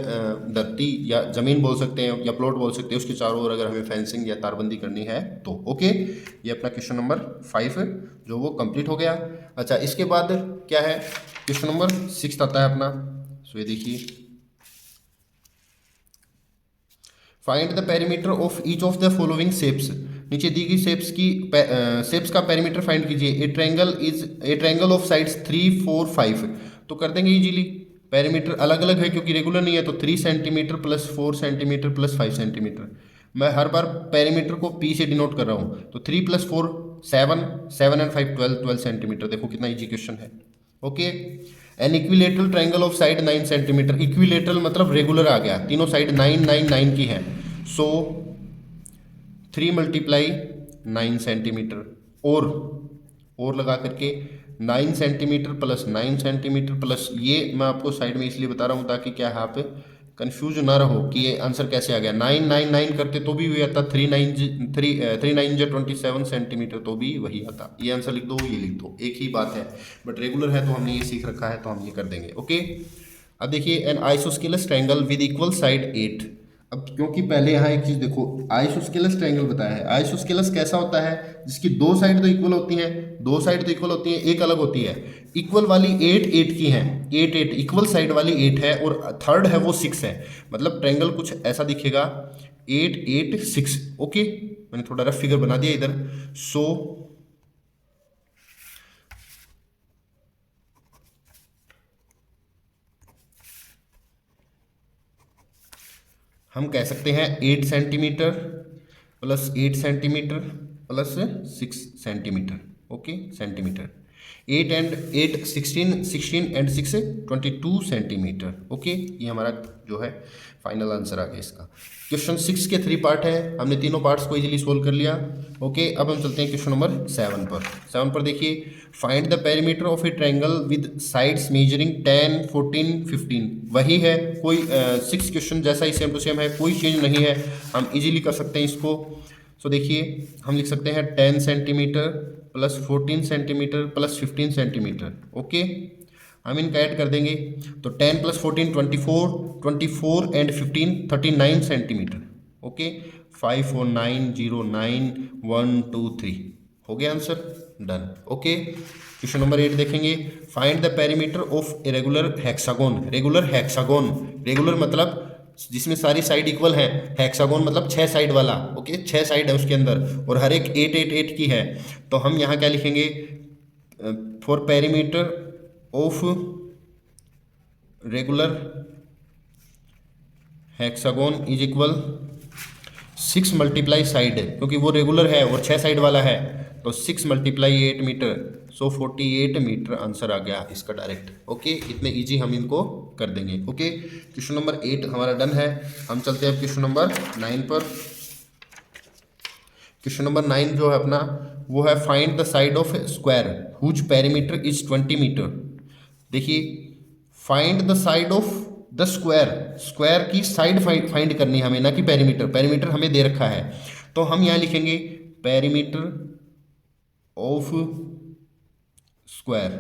धरती या ज़मीन बोल सकते हैं या प्लॉट बोल सकते हैं, उसके चारों ओर अगर हमें फेंसिंग या तारबंदी करनी है तो ओके। ये अपना क्वेश्चन नंबर 5 जो वो कंप्लीट हो गया। अच्छा, इसके बाद क्या है, क्वेश्चन नंबर 6 आता है अपना। सो ये देखिए, find the perimeter of each of the following shapes. नीचे दी गई शेप्स की शेप्स का पेरीमीटर फाइंड कीजिए। ए ट्रायंगल ऑफ साइड्स 3, 4, 5। तो कर देंगे इजीली, पेरीमीटर अलग अलग है क्योंकि रेगुलर नहीं है, तो 3 centimetre plus 4 centimetre plus 5 centimetre. मैं हर बार पेरीमीटर को पी से डिनोट कर रहा हूँ। तो 3 + 4 7, 7 and 5 12 सेंटीमीटर। देखो कितना इजी क्वेश्चन है। Okay, an equilateral triangle of side 9 centimetre. Equilateral मतलब रेगुलर आ गया, तीनों साइड 9 9 9 की है। सो 3 × 9 सेंटीमीटर, और लगा करके 9 सेंटीमीटर प्लस 9 सेंटीमीटर प्लस, ये मैं आपको साइड में इसलिए बता रहा हूँ ताकि क्या है आप कंफ्यूज ना रहो कि ये आंसर कैसे आ गया। 9 9 9 करते तो भी वही आता, 3 9 27 सेंटीमीटर तो भी वही आता। ये आंसर लिख दो, ये लिख दो, एक ही बात है। बट रेगुलर है तो हमने ये सीख रखा है तो हम ये कर देंगे। ओके, अब देखिए, an isosceles triangle with equal side 8। अब क्योंकि पहले यहाँ एक चीज़ देखो, आइसोस्केलस ट्रायंगल बताया है। आइसोस्केलस कैसा होता है, जिसकी 2 साइड तो इक्वल होती हैं, 2 साइड तो इक्वल होती हैं, एक अलग होती है। इक्वल वाली 8 8 की हैं, 8 8 इक्वल साइड वाली 8 है, और थर्ड है वो 6 है। मतलब ट्रायंगल कुछ ऐसा दिखेगा, 8 8 6। ओके, मैंने थोड़ा रफ फिगर बना दिया इधर। सो हम कह सकते हैं 8 centimetre plus 8 centimetre plus 6 centimetre. Okay, centimetre 8 and 8 16, 16 and 6 22 centimetre. Okay, ये हमारा जो है फाइनल आंसर आ गया इसका। क्वेश्चन 6 के 3 पार्ट है, हमने तीनों पार्ट्स को इजीली सोल्व कर लिया। ओके, अब हम चलते हैं क्वेश्चन नंबर 7 पर। 7 पर देखिए, find the perimeter of a triangle with sides measuring 10 14 15। वही है, कोई 6 क्वेश्चन जैसा ही सेम टू सेम है, कोई चेंज नहीं है, हम इजीली कर सकते हैं इसको। सो देखिए, हम लिख सकते हैं 10 centimetre plus 14 centimetre plus 15 centimetre. Okay, हम इनका ऐड कर देंगे, तो 10 + 14 24, 24 and 15 39 सेंटीमीटर। ओके, 5 4 9 0 9 1 2 3 हो गया answer, done. Okay, question number 8 देखेंगे, find the perimeter of a regular hexagon. Regular hexagon, regular मतलब जिसमें सारी साइड इक्वल है, हेक्सागोन मतलब 6 साइड वाला। ओके, 6 साइड है उसके अंदर, और हर एक 8 8 8 की है। तो हम यहाँ क्या लिखेंगे, for perimeter of regular hexagon is equal 6 × side, क्योंकि वो रेगुलर है और 6 साइड वाला है, तो 6 × 8 मीटर, सो 48 मीटर आंसर आ गया इसका डायरेक्ट। ओके, इतने इजी हम इनको कर देंगे। ओके, क्वेश्चन नंबर 8 हमारा डन है। हम चलते हैं क्वेश्चन नंबर 9 पर। क्वेश्चन नंबर 9 जो है अपना, वो है find the side of square whose perimeter is 20 metre. देखिए, find the side of the square, square की साइड फाइंड करनी है हमें, ना कि पेरीमीटर। पेरीमीटर हमें दे रखा है, तो हम यहाँ लिखेंगे पेरीमीटर ऑफ स्क्वायर।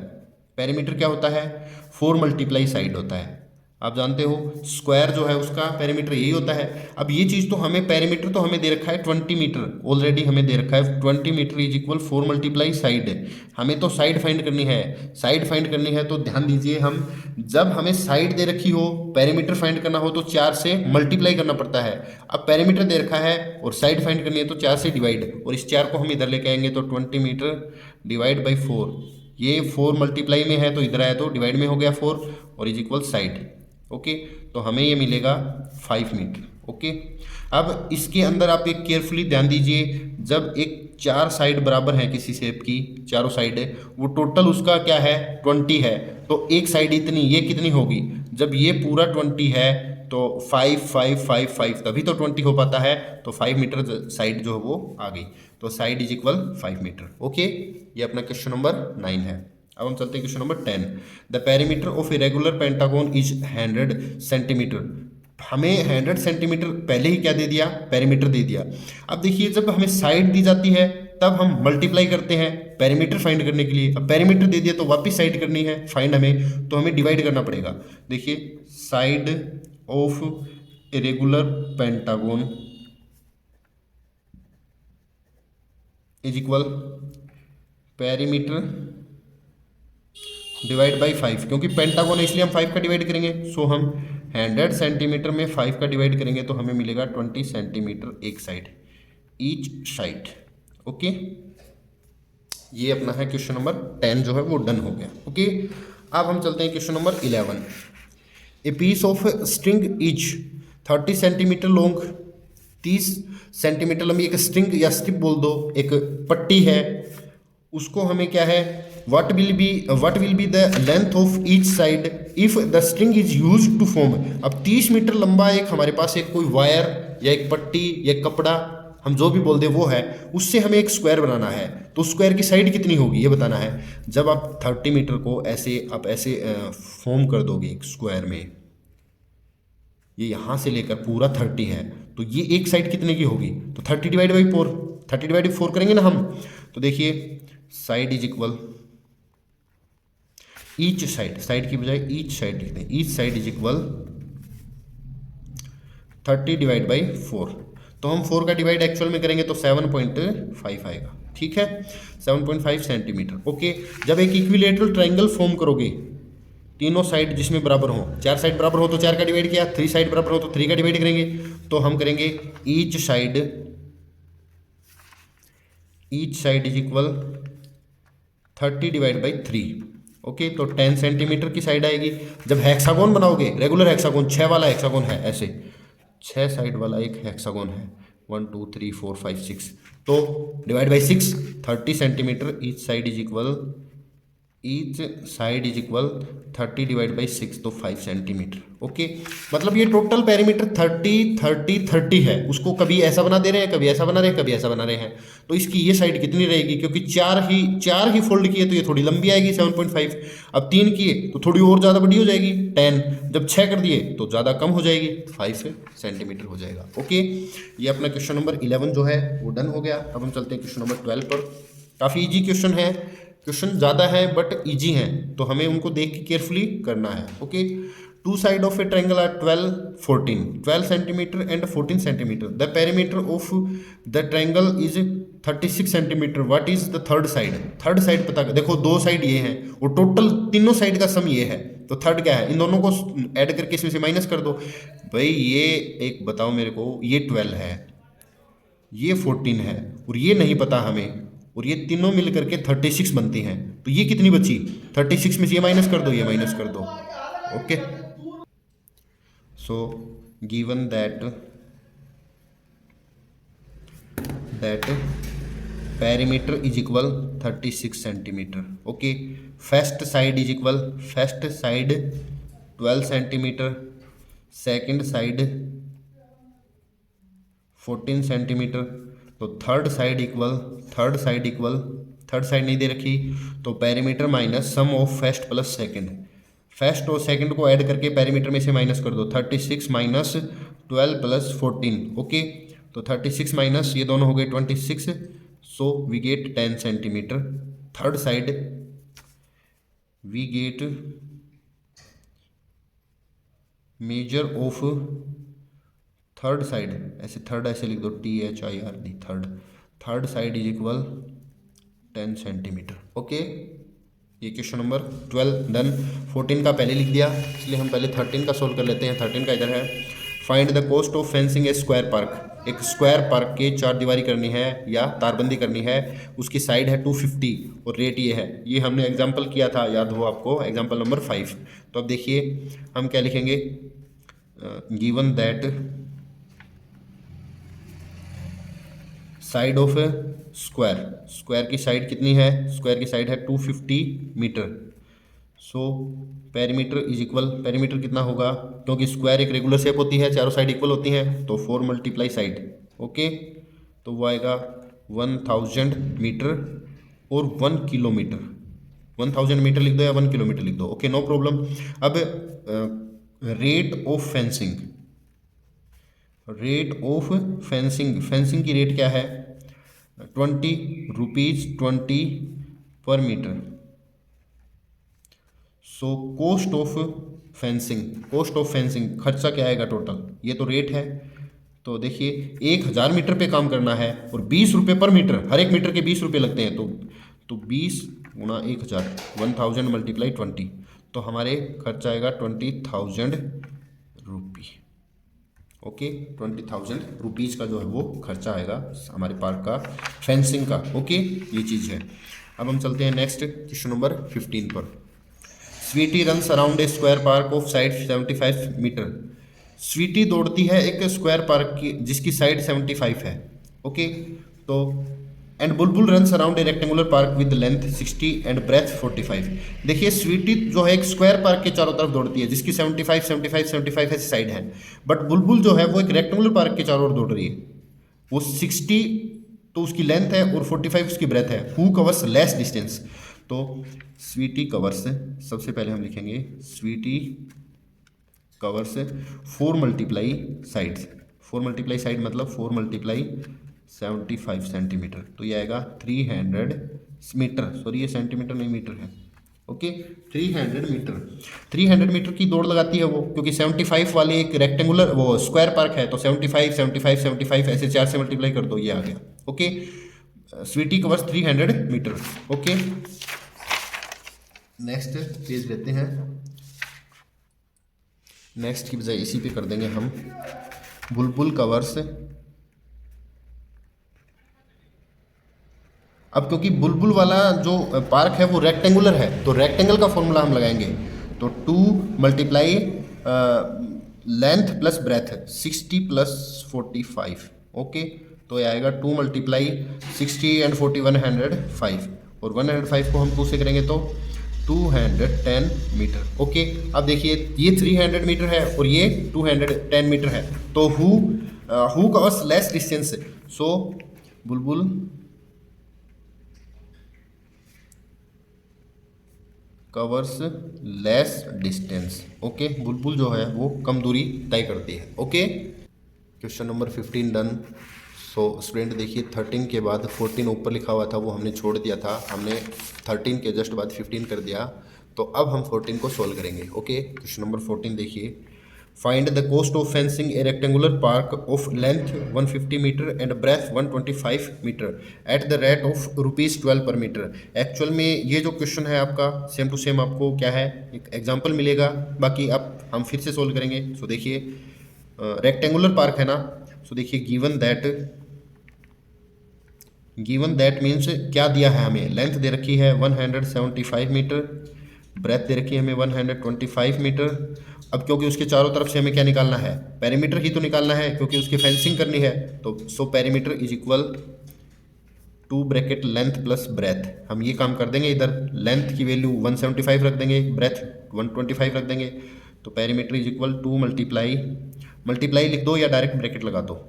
पेरीमीटर क्या होता है, 4 × साइड होता है। आप जानते हो स्क्वायर जो है उसका पेरीमीटर यही होता है। अब ये चीज़ तो हमें पेरीमीटर तो हमें दे रखा है 20 मीटर, ऑलरेडी हमें दे रखा है 20 metre is equal 4 multiply side. हमें तो साइड फाइंड करनी है, साइड फाइंड करनी है तो ध्यान दीजिए, हम जब हमें साइड दे रखी हो, पेरीमीटर फाइंड करना हो तो 4 से मल्टीप्लाई करना पड़ता है। अब पेरीमीटर दे रखा है और साइड फाइंड करनी है तो 4 से डिवाइड, और इस 4 को हम इधर लेके आएंगे तो 20 मीटर डिवाइड बाई 4, ये 4 मल्टीप्लाई में है तो इधर आया तो डिवाइड में हो गया 4 और इज इक्वल साइड। ओके, तो हमें ये मिलेगा 5 मीटर। ओके, अब इसके अंदर आप एक केयरफुली ध्यान दीजिए, जब एक 4 साइड बराबर है किसी शेप की, चारों साइड है, वो टोटल उसका क्या है 20 है, तो एक साइड इतनी, ये कितनी होगी, जब ये पूरा 20 है तो 5 5 5 5 तभी तो 20 हो पाता है, तो 5 मीटर साइड जो है वो आ गई, तो side is equal 5 metre. Okay, ये अपना क्वेश्चन नंबर 9 है। अब हम चलते हैं question number 10। The perimeter of a regular pentagon is 100 centimetre. हमें 100 सेंटीमीटर पहले ही क्या दे दिया, पेरीमीटर दे दिया। अब देखिए, जब हमें साइड दी जाती है तब हम मल्टीप्लाई करते हैं पेरीमीटर फाइंड करने के लिए। अब पेरीमीटर दे दिया तो वापस साइड करनी है फाइंड हमें, तो हमें डिवाइड करना पड़ेगा। देखिए, side of a regular pentagon is equal perimeter divide by 5, क्योंकि पेंटागन है इसलिए हम 5 का डिवाइड करेंगे। सो हम 100 सेंटीमीटर में 5 का डिवाइड करेंगे तो हमें मिलेगा 20 सेंटीमीटर एक साइड, ईच साइड। ओके, ये अपना है क्वेश्चन नंबर 10 जो है वो डन हो गया। ओके, अब हम चलते हैं question number 11। A piece of string is 30 centimetre long, 30 centimetre लंबी एक स्ट्रिंग या स्ट्रिप बोल दो, एक पट्टी है, उसको हमें क्या है, what will be the length of each side if the string is used to form। अब 30 मीटर लंबा एक हमारे पास एक कोई वायर या एक पट्टी या एक कपड़ा, हम जो भी बोल दे वो है, उससे हमें एक स्क्वायर बनाना है, तो स्क्वायर की साइड कितनी होगी ये बताना है। जब आप 30 मीटर को ऐसे आप ऐसे फॉर्म कर दोगे एक स्क्वायर में, ये यहाँ से लेकर पूरा 30 है, तो ये एक साइड कितने की होगी, तो 30 डिवाइड बाई 4, 30 डिवाइड बाई 4 करेंगे ना हम, तो देखिए side is equal each side, side की बजाय ईच साइड लिखते हैं, each side is equal 30 divide by 4, तो हम 4 का डिवाइड एक्चुअल में करेंगे तो 7.5 आएगा। ठीक है, 7.5 सेंटीमीटर। ओके, जब एक इक्विलेटरल ट्रायंगल फॉर्म करोगे, तीनों साइड जिसमें बराबर हो, 4 साइड बराबर हो तो 4 का डिवाइड किया, 3 साइड बराबर हो तो 3 का डिवाइड करेंगे, तो हम करेंगे each side is equal 30 divide by 3। Okay, तो 10 सेंटीमीटर की साइड आएगी। जब हेक्सागोन बनाओगे, रेगुलर हेक्सागोन 6 वाला हेक्सागोन है, ऐसे 6 साइड वाला एक हेक्सागोन है, 1 2 3 4 5 6, तो divide by 6, 30 centimetre each side is equal 30 divide by 6, तो 5 सेंटीमीटर। ओके, मतलब ये टोटल पेरीमीटर 30 30 30 है, उसको कभी ऐसा बना दे रहे हैं, कभी ऐसा बना रहे हैं, कभी ऐसा बना रहे हैं, तो इसकी ये साइड कितनी रहेगी, क्योंकि चार ही फोल्ड किए तो ये थोड़ी लंबी आएगी 7.5, अब 3 किए तो थोड़ी और ज़्यादा बड़ी हो जाएगी 10, जब 6 कर दिए तो ज़्यादा कम हो जाएगी 5 सेंटीमीटर हो जाएगा। ओके, ये अपना क्वेश्चन नंबर 11 जो है वो डन हो गया। अब हम चलते हैं क्वेश्चन नंबर 12 पर। काफ़ी ईजी क्वेश्चन है, क्वेश्चन ज़्यादा है बट इजी हैं, तो हमें उनको देख के केयरफुली करना है। Okay, two side of a triangle are 12 centimetre and 14 centimetre. The perimeter of the triangle is 36 centimetre. What is the third side? Third side पता कर, देखो 2 साइड ये हैं और टोटल तीनों साइड का सम ये है, तो थर्ड क्या है, इन दोनों को ऐड करके इसमें से माइनस कर दो। भाई ये एक बताओ मेरे को, ये 12 है, ये 14 है और ये नहीं पता हमें, और ये तीनों मिल करके 36 बनती हैं, तो ये कितनी बची, 36 में से ये माइनस कर दो, ये माइनस कर दो। Okay, so given that perimeter is equal 36 centimetre. Okay, first side is equal, first side 12 centimetre, second side 14 centimetre, तो थर्ड साइड नहीं दे रखी, तो perimeter minus sum of first plus second, first और सेकंड को add करके perimeter में से minus कर दो, 36 माइनस 12 प्लस 14। ओके, तो 36 माइनस ये दोनों हो गए 26, so we get 10 centimetre. Third side we get measure of third side, ऐसे थर्ड ऐसे लिख दो, THIRD, third, third side is equal 10 centimetre. Okay, ये क्वेश्चन नंबर 12 डन। 14 का पहले लिख दिया, इसलिए हम पहले 13 का सोल्व कर लेते हैं। 13 का इधर है, find the cost of fencing A square park. एक स्क्वायर पार्क के चार दीवारी करनी है या तारबंदी करनी है, उसकी साइड है 250 और रेट ये है। ये हमने एग्जाम्पल किया था, याद हो आपको, एग्जाम्पल नंबर 5। तो अब देखिए हम क्या लिखेंगे, given that side of square, square की साइड कितनी है, स्क्वायर की साइड है 250 metre. So perimeter is equal, perimeter कितना होगा, क्योंकि स्क्वायर एक रेगुलर शेप होती है, चारों साइड इक्वल होती हैं, तो 4 मल्टीप्लाई साइड। ओके, तो वो आएगा 1000 मीटर और 1 किलोमीटर। 1000 मीटर लिख दो या 1 किलोमीटर लिख दो, ओके, नो प्रॉब्लम। अब rate of fencing, rate of fencing, fencing की रेट क्या है, 20 rupees 20 per metre. So cost of fencing, cost of fencing खर्चा क्या आएगा टोटल, ये तो रेट है। तो देखिए 1000 मीटर पे काम करना है और 20 रुपये पर मीटर, हर एक मीटर के 20 रुपये लगते हैं, तो 20 गुणा 1000, 1000 मल्टीप्लाई 20, तो हमारे खर्चा आएगा 20,000 रुपी। ओके, 20,000 रुपीज़ का जो है वो खर्चा आएगा हमारे पार्क का फेंसिंग का। ओके, ये चीज़ है। अब हम चलते हैं नेक्स्ट क्वेश्चन नंबर 15 पर। Sweety runs around a square park of side 75 metre. Sweety दौड़ती है एक स्क्वायर पार्क की जिसकी साइड 75 है। ओके, तो and Bulbul runs around a rectangular park with length 60 and breadth 45। देखिए स्वीटी जो है एक स्क्वायर पार्क के चारों तरफ दौड़ती है जिसकी 75 75 75 ऐसी साइड है, बट बुलबुल जो है वो एक रेक्टेंगुलर पार्क के चारों ओर दौड़ रही है, वो 60 तो उसकी लेंथ है और 45 उसकी ब्रेथ है। हु कवर्स लेस डिस्टेंस, तो स्वीटी कवर्स, सबसे पहले हम लिखेंगे Sweety covers 4 multiply sides, 4 multiply side मतलब 4 मल्टीप्लाई 75 सेंटीमीटर, तो ये आएगा 300 मीटर, सॉरी ये सेंटीमीटर नहीं मीटर है। ओके, 300 मीटर, 300 मीटर की दौड़ लगाती है वो, क्योंकि 75 वाली एक रेक्टेंगुलर वो स्क्वायर पार्क है, तो 75 75 75 ऐसे 4 से मल्टीप्लाई कर दो, ये आ गया। Okay, Sweety covers 300 metre. Okay, next page लेते हैं, नेक्स्ट की बजाय इसी पे कर देंगे हम, बुलबुल कवर्स। अब क्योंकि बुलबुल वाला जो पार्क है वो रेक्टेंगुलर है, तो रेक्टेंगल का फॉर्मूला हम लगाएंगे, तो 2 multiply length plus breadth 60 plus 45। Okay, तो ये आएगा 2 मल्टीप्लाई 60 एंड 40 105, और 105 को हम 2 से करेंगे तो 210 मीटर। ओके, अब देखिए ये 300 मीटर है और ये 210 मीटर है, तो who covers less distance, so Bulbul covers less distance. Okay, बुलबुल जो है वो कम दूरी तय करती है। Okay, question number 15 done. So student देखिए 13 के बाद 14 ऊपर लिखा हुआ था वो हमने छोड़ दिया था, हमने 13 के जस्ट बाद 15 कर दिया, तो अब हम 14 को सोल्व करेंगे। ओके, क्वेश्चन नंबर 14 देखिए, find the cost of fencing a rectangular park of length 150 metre and breadth 125 metre at the rate of ₹12 per metre. Actual में ये जो क्वेश्चन है आपका सेम टू सेम आपको क्या है, एक एग्जांपल मिलेगा, बाकी अब हम फिर से सोल्व करेंगे। सो देखिए रेक्टेंगुलर पार्क है ना, सो देखिए गिवन दैट मीन्स क्या दिया है हमें, लेंथ दे रखी है 175 मीटर, ब्रेथ दे रखी है हमें 125 मीटर। अब क्योंकि उसके चारों तरफ से हमें क्या निकालना है, पेरीमीटर ही तो निकालना है, क्योंकि उसकी फेंसिंग करनी है, तो सो perimeter is equal 2 bracket length plus breadth. हम ये काम कर देंगे, इधर लेंथ की वैल्यू 175 रख देंगे, ब्रेथ 125 रख देंगे, तो पेरीमीटर इज इक्वल 2 मल्टीप्लाई लिख दो या डायरेक्ट ब्रैकेट लगा दो,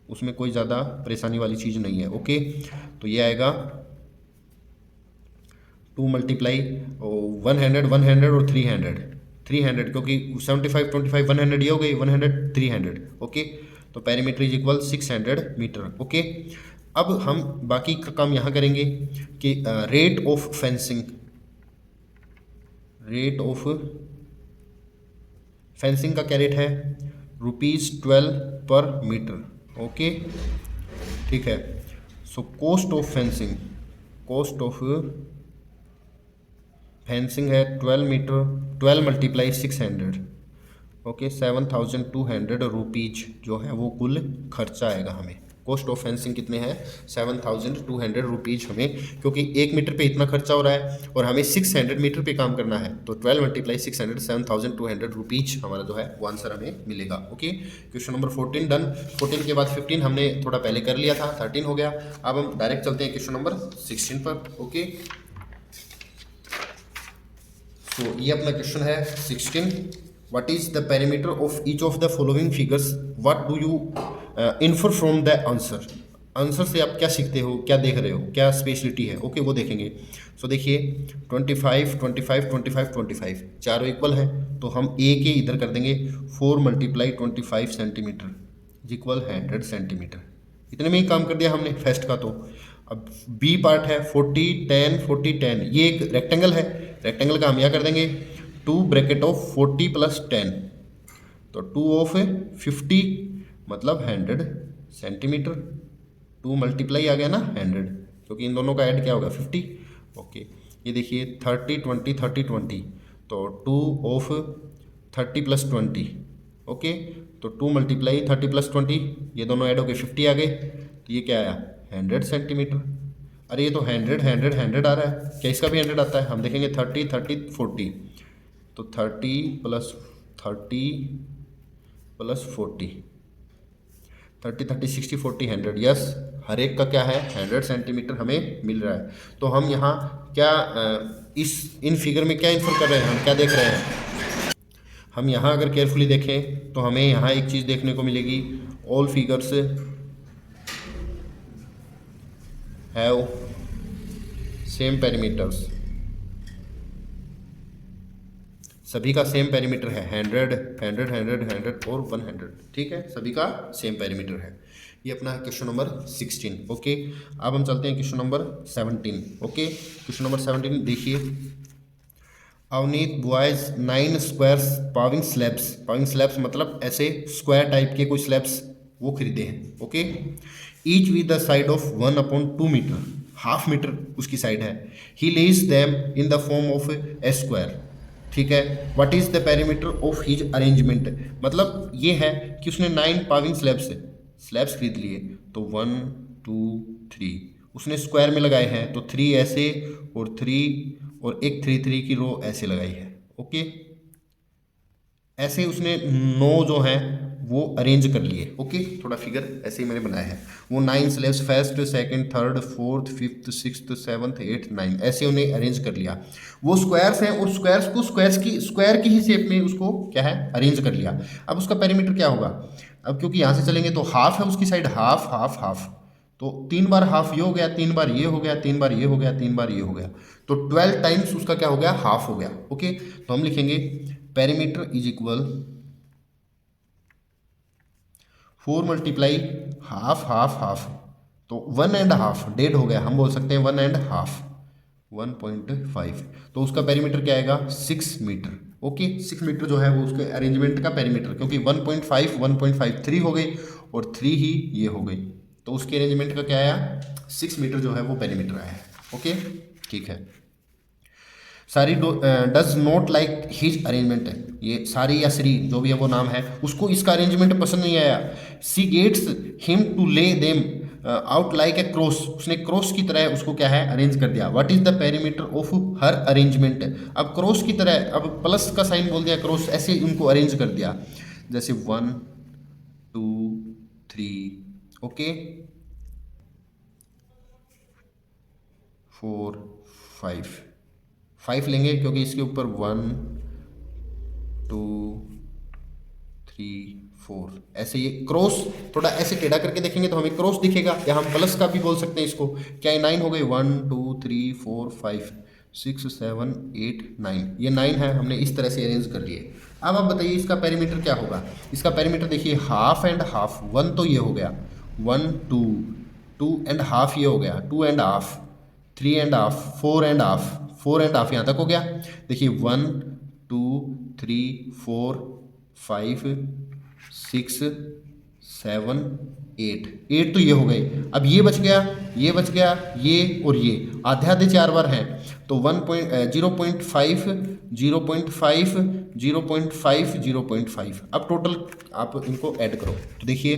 उसमें कोई ज़्यादा परेशानी वाली चीज़ नहीं है। ओके, तो ये आएगा 2 मल्टीप्लाई 100 और 300 क्योंकि 75 25 100 ये हो गई, 100 300। ओके, तो perimeter is equal 600 metre. Okay, अब हम बाकी का काम यहाँ करेंगे कि रेट ऑफ फेंसिंग का क्या रेट है, ₹12 पर मीटर। ओके, ठीक है। सो cost of fencing, cost of fencing है 12 मीटर, 12 मल्टीप्लाई 600, ओके, 7200 रुपीज जो है वो कुल खर्चा आएगा हमें। कॉस्ट ऑफ फेंसिंग कितने हैं, 7200 रुपीज हमें, क्योंकि 1 मीटर पे इतना खर्चा हो रहा है और हमें 600 मीटर पे काम करना है, तो 12 मल्टीप्लाई 600, 7200 रुपीज हमारा जो है वो आंसर हमें मिलेगा। Okay, question number 14 done. 14 के बाद 15 हमने थोड़ा पहले कर लिया था, 13 हो गया। अब हम डायरेक्ट चलते हैं क्वेश्चन नंबर 16 पर। ओके, तो ये अपना क्वेश्चन है 16। What is the perimeter of each of the following figures? What do you infer from the answer? Answer से आप क्या सीखते हो, क्या देख रहे हो, क्या स्पेशलिटी है, ओके वो देखेंगे। सो देखिए 25, 25, 25, 25 चारों इक्वल है, तो हम ए के इधर कर देंगे 4 मल्टीप्लाई 25 सेंटीमीटर इक्वल 100 सेंटीमीटर। इतने में ही काम कर दिया हमने फर्स्ट का। तो अब बी पार्ट है 40, 10, 40, 10, ये एक रेक्टेंगल है, रेक्टेंगल का हम यहाँ कर देंगे 2 ब्रैकेट ऑफ 40 प्लस 10, तो 2 ऑफ 50 मतलब 100 सेंटीमीटर। 2 मल्टीप्लाई आ गया ना 100, क्योंकि इन दोनों का ऐड क्या होगा 50। ओके, ये देखिए 30, 20, 30, 20, तो 2 ऑफ 30 प्लस 20, ओके, तो 2 मल्टीप्लाई 30 प्लस 20, ये दोनों ऐड हो गए 50 आ गए, तो ये क्या आया 100 सेंटीमीटर। अरे ये तो 100, 100, 100 आ रहा है, क्या इसका भी 100 आता है? हम देखेंगे 30, 30, 40, तो 30 प्लस 30 प्लस 40, 30, 30, 60, 40, 100, यस, हर एक का क्या है 100 सेंटीमीटर हमें मिल रहा है। तो हम यहाँ क्या इन फिगर में क्या इन्फर कर रहे हैं, हम क्या देख रहे हैं, हम यहाँ अगर केयरफुली देखें तो हमें यहाँ एक चीज़ देखने को मिलेगी, all figures have same perimeters, सभी का सेम पेरीमीटर है 100, 100, 100, 100 और 100, ठीक है, सभी का सेम पेरीमीटर है। ये अपना है क्वेश्चन नंबर 16। ओके, अब हम चलते हैं question number 17। Okay, question number 17 देखिए, Avneet buys 9 squares paving slabs, paving slabs मतलब ऐसे स्क्वायर टाइप के कोई स्लैब्स वो खरीदे हैं। Okay, each with the side of 1/2 metre, half metre उसकी साइड है। He lays them in the form of a square, ठीक है। What is the perimeter of his arrangement, मतलब ये है कि उसने 9 पाविंग स्लैब्स खरीद लिए, तो 1, 2, 3 उसने स्क्वायर में लगाए हैं, तो 3 ऐसे और 3 और एक 3, 3 की रो ऐसे लगाई है। ओके, ऐसे उसने 9 जो हैं वो अरेंज कर लिए। ओके, थोड़ा फिगर ऐसे ही मैंने बनाया है। वो 9 slabs first, second, third, fourth, fifth, sixth, seventh, 8, 9 ऐसे उन्हें अरेंज कर लिया। वो स्क्वायर्स हैं और स्क्वायर्स को स्क्वायर की ही शेप में उसको क्या है अरेंज कर लिया। अब उसका पेरीमीटर क्या होगा, अब क्योंकि यहाँ से चलेंगे तो हाफ है उसकी साइड, हाफ हाफ हाफ, तो 3 बार हाफ ये हो गया, 3 बार ये हो गया, 3 बार ये हो गया, 3 बार ये हो गया, तो 12 टाइम्स उसका क्या हो गया हाफ हो गया। ओके, तो हम लिखेंगे perimeter is equal 4 multiply half half half, तो 1.5 डेढ़ हो गया, हम बोल सकते हैं 1.5, 1.5, तो उसका पेरीमीटर क्या आएगा 6 मीटर। ओके, 6 मीटर जो है वो उसके अरेंजमेंट का पेरीमीटर, क्योंकि 1.5, 1.5 3 हो गई और 3 ही ये हो गई, तो उसके अरेंजमेंट का क्या आया 6 मीटर जो है वो पेरीमीटर आया है। ओके, ठीक है। सारी does not like his arrangement है, ये सारी या श्री जो भी है वो नाम है, उसको इसका अरेंजमेंट पसंद नहीं आया। सी गेट्स हिम टू ले them out like a cross, उसने क्रॉस की तरह उसको क्या है अरेंज कर दिया। What is the perimeter of her arrangement, अब क्रॉस की तरह, अब प्लस का साइन बोल दिया, क्रॉस ऐसे उनको अरेंज कर दिया, जैसे 1, 2, 3, ओके, 4, 5 लेंगे, क्योंकि इसके ऊपर 1, 2, 3, 4 ऐसे ये क्रॉस थोड़ा ऐसे टेढ़ा करके देखेंगे तो हमें क्रॉस दिखेगा, या हम प्लस का भी बोल सकते हैं इसको। क्या ये 9 हो गई, 1, 2, 3, 4, 5, 6, 7, 8, 9, ये 9 है, हमने इस तरह से अरेंज कर लिए। अब आप बताइए इसका पेरीमीटर क्या होगा। इसका पेरीमीटर देखिए हाफ एंड हाफ, 1 तो ये हो गया, 1, 2, 2 एंड हाफ ये हो गया, 2 and half, 3 and half, 4 and half, 4 and half यहाँ तक हो गया। देखिए 1, 2, 3, 4, 5 6 7 8, 8 तो ये हो गए। अब ये बच गया, ये बच गया, ये और ये आधे आधे 4 बार हैं तो 0.5 0.5 0.5 0.5। अब टोटल आप इनको ऐड करो तो देखिए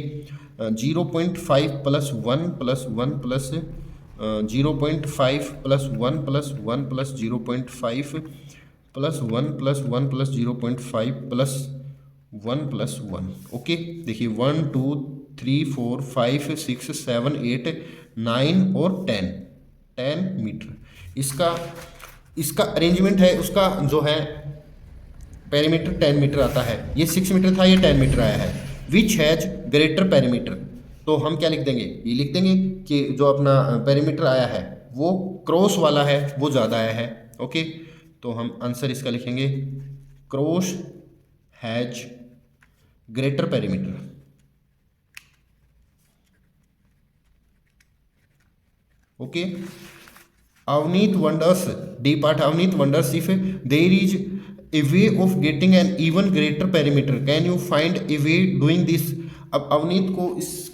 0.5 plus 1 plus 1 plus 0.5 plus 1 plus 1 plus 0.5 plus 1 plus 1 plus 0.5 plus 1 plus 1। Okay, देखिए 1 2 3 4 5 6 7 8 9 और 10 मीटर इसका अरेंजमेंट है। उसका जो है पेरीमीटर 10 मीटर आता है। ये 6 मीटर था, ये 10 मीटर आया है। विच हैज ग्रेटर पेरीमीटर, तो हम क्या लिख देंगे, ये लिख देंगे कि जो अपना पेरीमीटर आया है वो क्रॉस वाला है, वो ज़्यादा आया है। ओके, तो हम आंसर इसका लिखेंगे cross has greater perimeter. Okay, Avneet wonders, D part, Avneet wonders if there is a way of getting an even greater perimeter. Can you find a way doing this? अब अवनीत को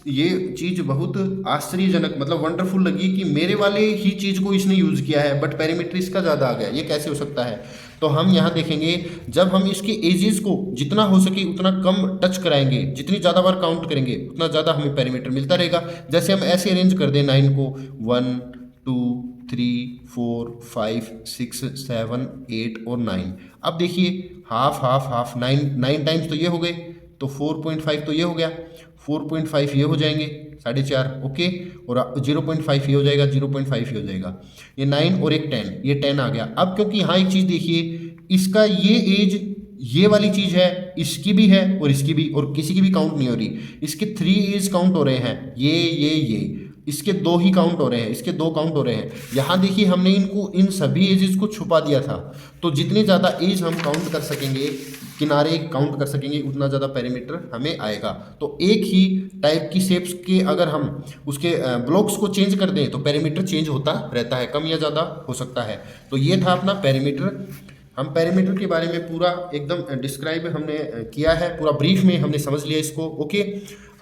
ये चीज़ बहुत आश्चर्यजनक मतलब वंडरफुल लगी कि मेरे वाले ही चीज़ को इसने यूज़ किया है बट पेरीमीटर इसका ज़्यादा आ गया, ये कैसे हो सकता है। तो हम यहाँ देखेंगे जब हम इसके एजेस को जितना हो सके उतना कम टच कराएंगे, जितनी ज़्यादा बार काउंट करेंगे उतना ज़्यादा हमें पेरीमीटर मिलता रहेगा। जैसे हम ऐसे अरेंज कर दें 9 को 1 2 3 4 5 6 7 8 और 9। अब देखिए हाफ हाफ हाफ 9 टाइम्स तो ये हो गए, तो 4.5 तो ये हो गया, 4.5 ये हो जाएंगे 4.5। ओके, और 0.5 ये हो जाएगा, 0.5 ये हो जाएगा, ये 9 और एक 10, ये 10 आ गया। अब क्योंकि यहाँ एक चीज़ देखिए, इसका ये एज ये वाली चीज़ है, इसकी भी है और इसकी भी, और किसी की भी काउंट नहीं हो रही। इसके 3 एज काउंट हो रहे हैं, ये इसके 2 ही काउंट हो रहे हैं, इसके 2 काउंट हो रहे हैं। यहाँ देखिए हमने इनको इन सभी एजेस को छुपा दिया था, तो जितनी ज़्यादा एज हम काउंट कर सकेंगे, किनारे काउंट कर सकेंगे, उतना ज़्यादा पेरीमीटर हमें आएगा। तो एक ही टाइप की शेप्स के अगर हम उसके ब्लॉक्स को चेंज कर दें तो पेरीमीटर चेंज होता रहता है, कम या ज़्यादा हो सकता है। तो ये था अपना पेरीमीटर। हम पेरीमीटर के बारे में पूरा एकदम डिस्क्राइब हमने किया है, पूरा ब्रीफ में हमने समझ लिया इसको। ओके,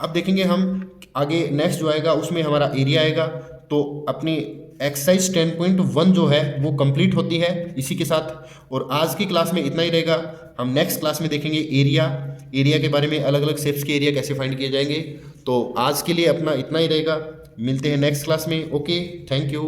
अब देखेंगे हम आगे नेक्स्ट जो आएगा उसमें हमारा एरिया आएगा। तो अपनी एक्सरसाइज 10.1 जो है वो कंप्लीट होती है इसी के साथ। और आज की क्लास में इतना ही रहेगा। हम नेक्स्ट क्लास में देखेंगे एरिया के बारे में, अलग अलग शेप्स के एरिया कैसे फाइंड किए जाएंगे। तो आज के लिए अपना इतना ही रहेगा, मिलते हैं नेक्स्ट क्लास में। Okay, thank you.